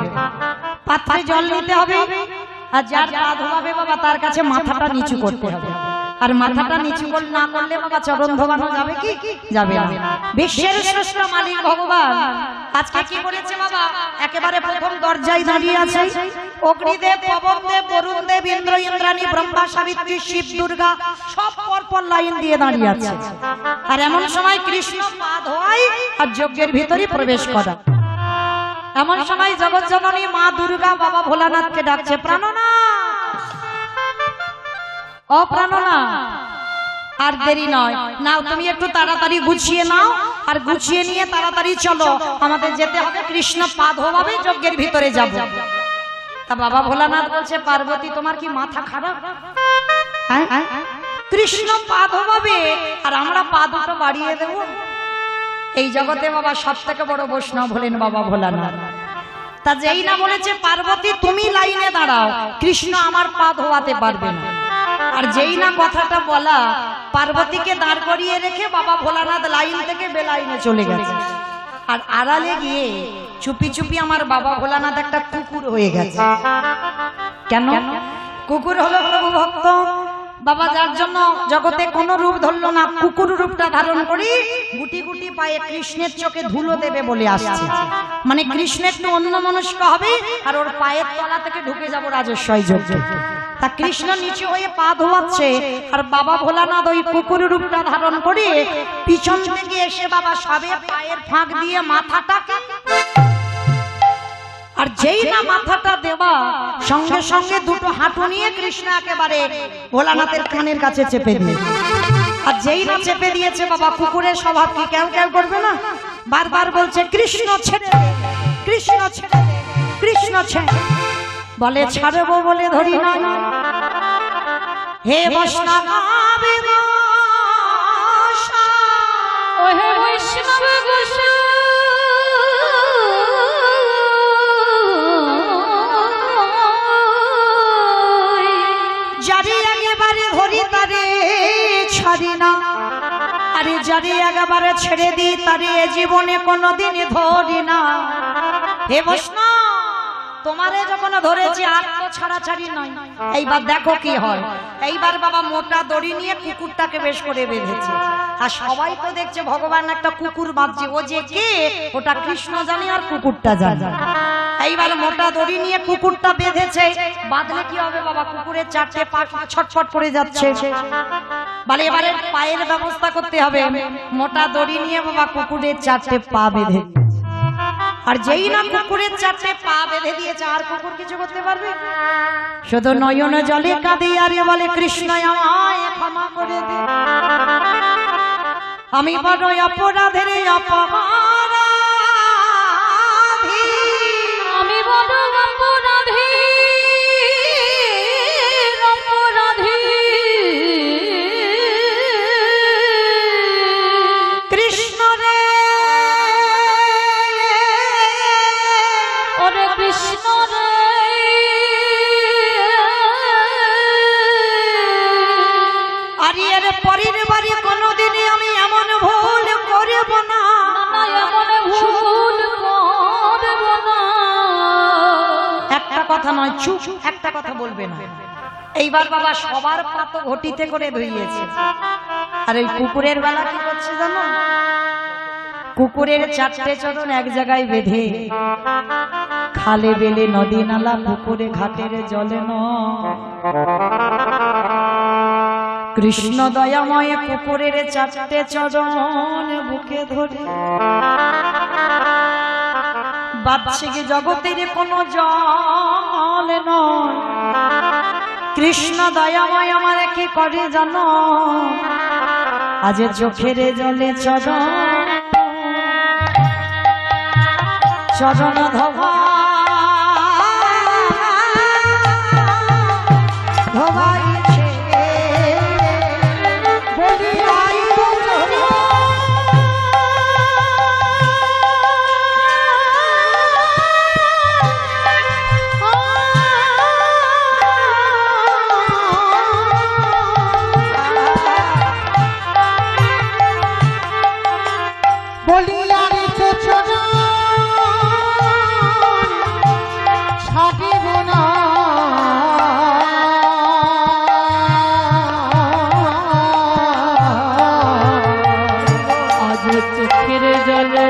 পাত্রে জল নিতে হবে, আর যার পা ধোয়াবে বাবা তার কাছে মাথাটা নিচু করতে হবে। আর মাথাটা নিচু না করলে বাবা চরণ ধোয়ানো যাবে কি? যাবে না। বিশ্বের শ্রেষ্ঠ মালিক ভগবান আজকে কি করেছে বাবা? একেবারে প্রথম দরজায় দাঁড়িয়ে আছে অগ্নিদেব, পবনদেব, বরুণদেব, ইন্দ্র, ইন্দ্রাণী, ব্রহ্মা, সাবিত্রী, শিব, দুর্গা সব পরপর লাইন দিয়ে দাঁড়িয়ে আছে। আর এমন সময় কৃষ্ণ পা ধোয়াই আর যজ্ঞের ভিতরে প্রবেশ করা। এমন সময় জগৎ জননী মা দুর্গা বাবা ভোলানাথকে ডাকছে, প্রাণনাথ, ও প্রাণনাথ। আর দেরি নয়, নাও তুমি একটু তাড়াতাড়ি গুছিয়ে নাও, আর গুছিয়ে নিয়ে তাড়াতাড়ি চলো, আমাদের যেতে হবে কৃষ্ণ পা ধোয়াবে, যজ্ঞের ভিতরে যাব। তা বাবা ভোলানাথ বলছে, পার্বতী তোমার কি মাথা খারাপ? কৃষ্ণ পা ধোয়াবে আর আমরা পা দুটো বাড়িয়ে দেব? এই জগতে বাবা সব থেকে বড় বৈষ্ণব হলেন বাবা ভোলানাথ। তা যেই না বলেছে পার্বতী তুমি লাইনে দাঁড়াও, কৃষ্ণ আমার পা ধোয়াতে পারবে না। আর যেই না কথাটা বলা, পার্বতীকে দাঁড় করিয়ে রেখে বাবা ভোলানাথ লাইন থেকে বেলাইনে চলে গেছে। আর আড়ালে গিয়ে চুপি চুপি আমার বাবা ভোলানাথ একটা কুকুর হয়ে গেছে। কেন কুকুর হলো প্রভু ভক্ত বাবা, যার জন্য জগতে কোনো রূপ ধরলো না, কুকুর রূপটা ধারণ করি গুটি গুটি পায়ে কৃষ্ণের চোখে ধুলো দেবে বলে আসছে। মানে কৃষ্ণ একটু অন্যমনস্ক হবে আর ওর পায়ের তলা থেকে ঢুকে যাবো রাজস্বই যজ্ঞে। তা কৃষ্ণ নিচে হয়ে পা ধোয়াচ্ছে আর বাবা ভোলানাথ ওই কুকুর রূপটা ধারণ করে পিছন থেকে এসে বাবা সবে পায়ের ফাঁক দিয়ে মাথাটাকে, আর যেই না মাথাটা দেওয়া সঙ্গে সঙ্গে দুটো হাঁটু নিয়ে কৃষ্ণ একেবারে ভোলানাথের কানের কাছে চেপে দিয়ে, আর যেই না চেপে দিয়েছে বাবা, কুকুরের স্বভাব কি কেউ কেউ করবে না, বারবার বলছে কৃষ্ণ ছেড়ে দে, কৃষ্ণ ছেড়ে দে, কৃষ্ণ ছেড়ে, বলে ছাড়বো বলে ধরি না। হে বৈষ্ণব ওহে বৈষ্ণব গোসাই, যারে একেবারে ধরি তারে ছাড়ি না, আরে যারে একেবারে ছেড়ে দিই তারে জীবনে কোনোদিন ধরি না। হে বৈষ্ণব তোমারে যখন ধরেছি আর তো ছাড়াছাড়ি নয়। এইবার দেখো কি হয়, এইবার বাবা মোটা দড়ি নিয়ে কুকুরটাকে বেশ করে বেঁধেছে, আর সবাই তো দেখছে ভগবান একটা কুকুর বাঁধছে, ও যে কে ওটা কৃষ্ণ জানে আর কুকুরটা জানে। এইবার মোটা দড়ি নিয়ে কুকুরটা বেঁধেছে, বাঁধলে কি হবে বাবা, কুকুরের চারটে পা ছটফট করে যাচ্ছে, বলে এবারে পায়ের ব্যবস্থা করতে হবে। মোটা দড়ি নিয়ে বাবা কুকুরের চারটে পা বেঁধে, আর যেই না কুকুরের চারটে পা বেঁধে দিয়েছে আর কুকুর কিছু করতে পারবে? শুধু নয়ন জলে কাঁদে আর বলে কৃষ্ণ আমায় ক্ষমা করে দে, আমি বড় অপরাধের অপরাধী, আমি বড় অপরাধী অপরাধী, কৃষ্ণ রে ওরে কৃষ্ণ রে, আর এর পরের বাড়ি কোনোদিনই আমি এমন ভুল করব না, এমন ভুল করব না। একটা কথা নয়, চুপ, একটা কথা বলবে না। এইবার বাবা সবার পা তো ঘটিতে করে ধুইয়েছে, আর ওই কুকুরের বেলা কি করছে জানো, কুকুরের চারটে চরণ এক জায়গায় বেঁধে খালে বেলে নদী নালা পুকুরে ঘাটের জলে ন, কৃষ্ণ দয়াময় কুকুরের চারটে চরণ বুকে ধরে বাদশিক জগতের কোনো জল নয়, কৃষ্ণ দয়াময় আমার কি করে জানো, আজ চোখের জলে চরণ চরণ ধোয়া ধোয়াইছে, বলি আই বলিয়ারি চোচনা ছাড়িব না, আজ চোখের জলে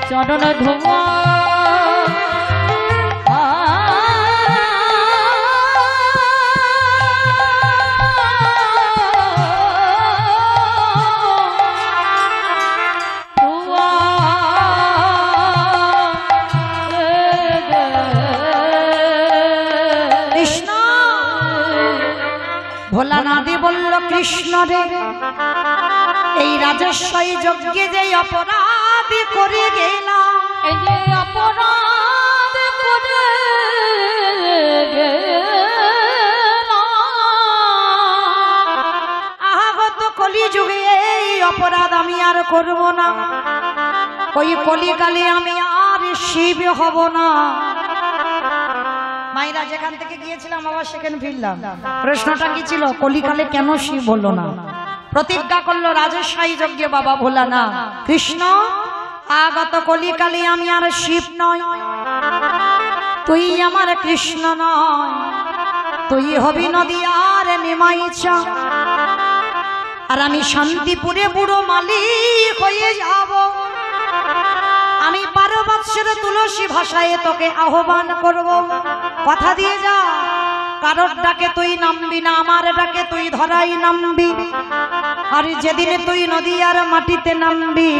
চরণ ধোয়া, ভোলানাথই বলল কৃষ্ণ রে, এই রাজস্বই যজ্ঞে যে অপরাধ করে গেলাম, এই যে অপরাধ করে আহাগত কলি যুগে এই অপরাধ আমি আর করব না। ওই কলিকালে আমি আর শিব হব না। মায়েরা যেখান থেকে গিয়েছিলাম আবার সেখানে ফিরলাম। প্রশ্নটা কি ছিল? কলিকালে কেন শিব হলো না? প্রতিজ্ঞা করলো রাজস্বাই যজ্ঞে বাবা ভোলানা কৃষ্ণ, আগত কলিকালে আমি আর শিব নয়, তুই আমার কৃষ্ণ নয়, তুই হবি নদী আর নিমাইচা, আর আমি শান্তিপুরে বুড়ো মালিক হয়ে যাব। আমি 12 বৎসর তুলসী ভাষায় তোকে আহ্বান করব, কথা দিয়ে যা, কারোর ডাকে তুই নামবি না, আমার ডাকে তুই ধরাই নামবি। আর যেদিনে তুই নদী আর মাটিতে নামবি,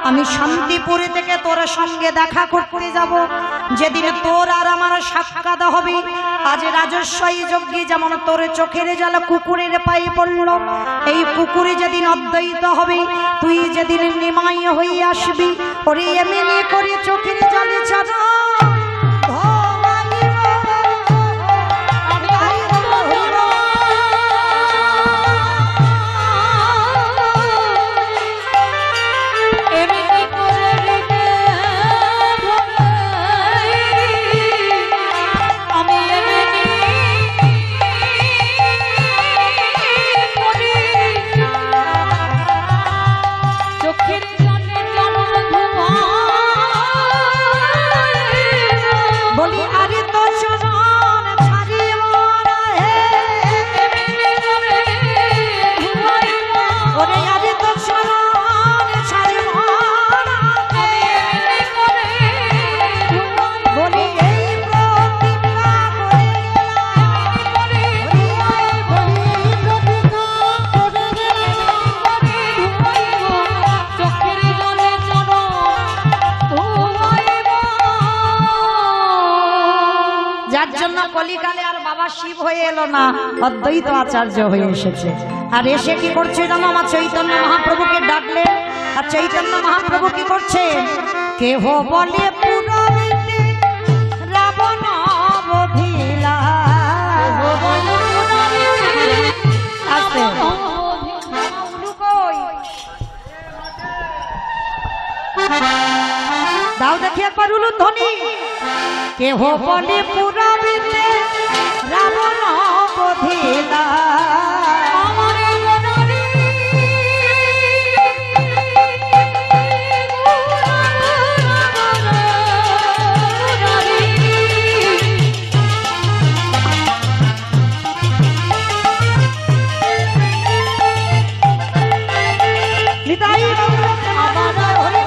আমি শান্তিপুরে থেকে তোর সঙ্গে দেখা করতে যাব। যেদিনে তোর আর আমার সাক্ষাৎ হবে, আজ রাজস্বই যজ্ঞে যেমন তোর চোখের জল কুকুরের পায়ে পড়ল, এই কুকুরে যেদিন অদ্বৈত হবে, তুই যেদিন নিমাই হয়ে আসবি, ওরে এমনি করে চোখের জলে ছাড়া বলি আরে তো চরণ ছাড়িব না হে, ওরে আরে তো চরণ ছাড়িব না হে, বলি এই প্রতিজ্ঞা করে যার জন্য কলিকালে আর বাবা শিব হয়ে এলো না, অদ্বৈত আচার্য হয়ে এসেছে। আর এসে কি করছে জানো? আমার চৈতন্য মহাপ্রভুকে ডাকলে, আর চৈতন্য মহাপ্রভু কি করছে? কেহ বলে পুরবিতে রাবণ বধিলা, আস্তে দাও দেখি একবার উলু ধ্বনি। কেহ বলে পুরবিতে রাবণ বধিলা, নিতাই আমার হরি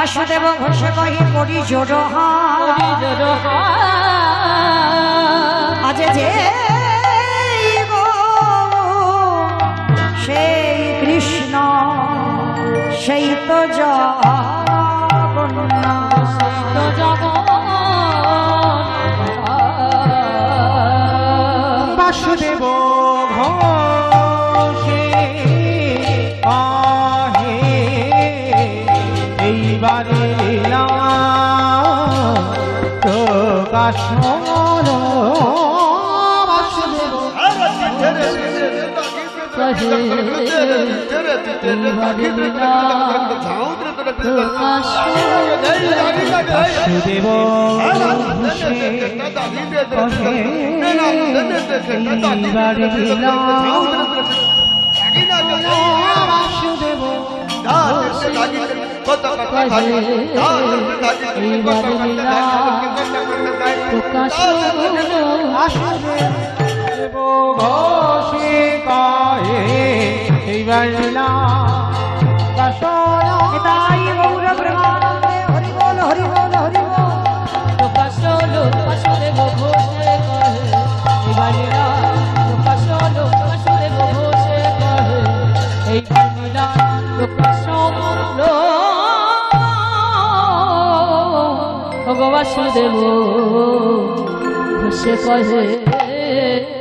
বাসুদেব ঘোষে কহি করি জোর আজ যে গো সেই কৃষ্ণ সেই তো জগন্নাথ বাসুদেব ঘোষে আহে এইবারে লীলা প্রকাশ হলো। বাসুদেব বাসুদেব ঘোষে এইবারে লীলা বাসুদেব বাসুদেব ঘোষে কহে এইবার লীলা তাই গৌর প্রেমানন্দে হরি বল হরি বল হরি বল বাসুদেব ঘোষে কহে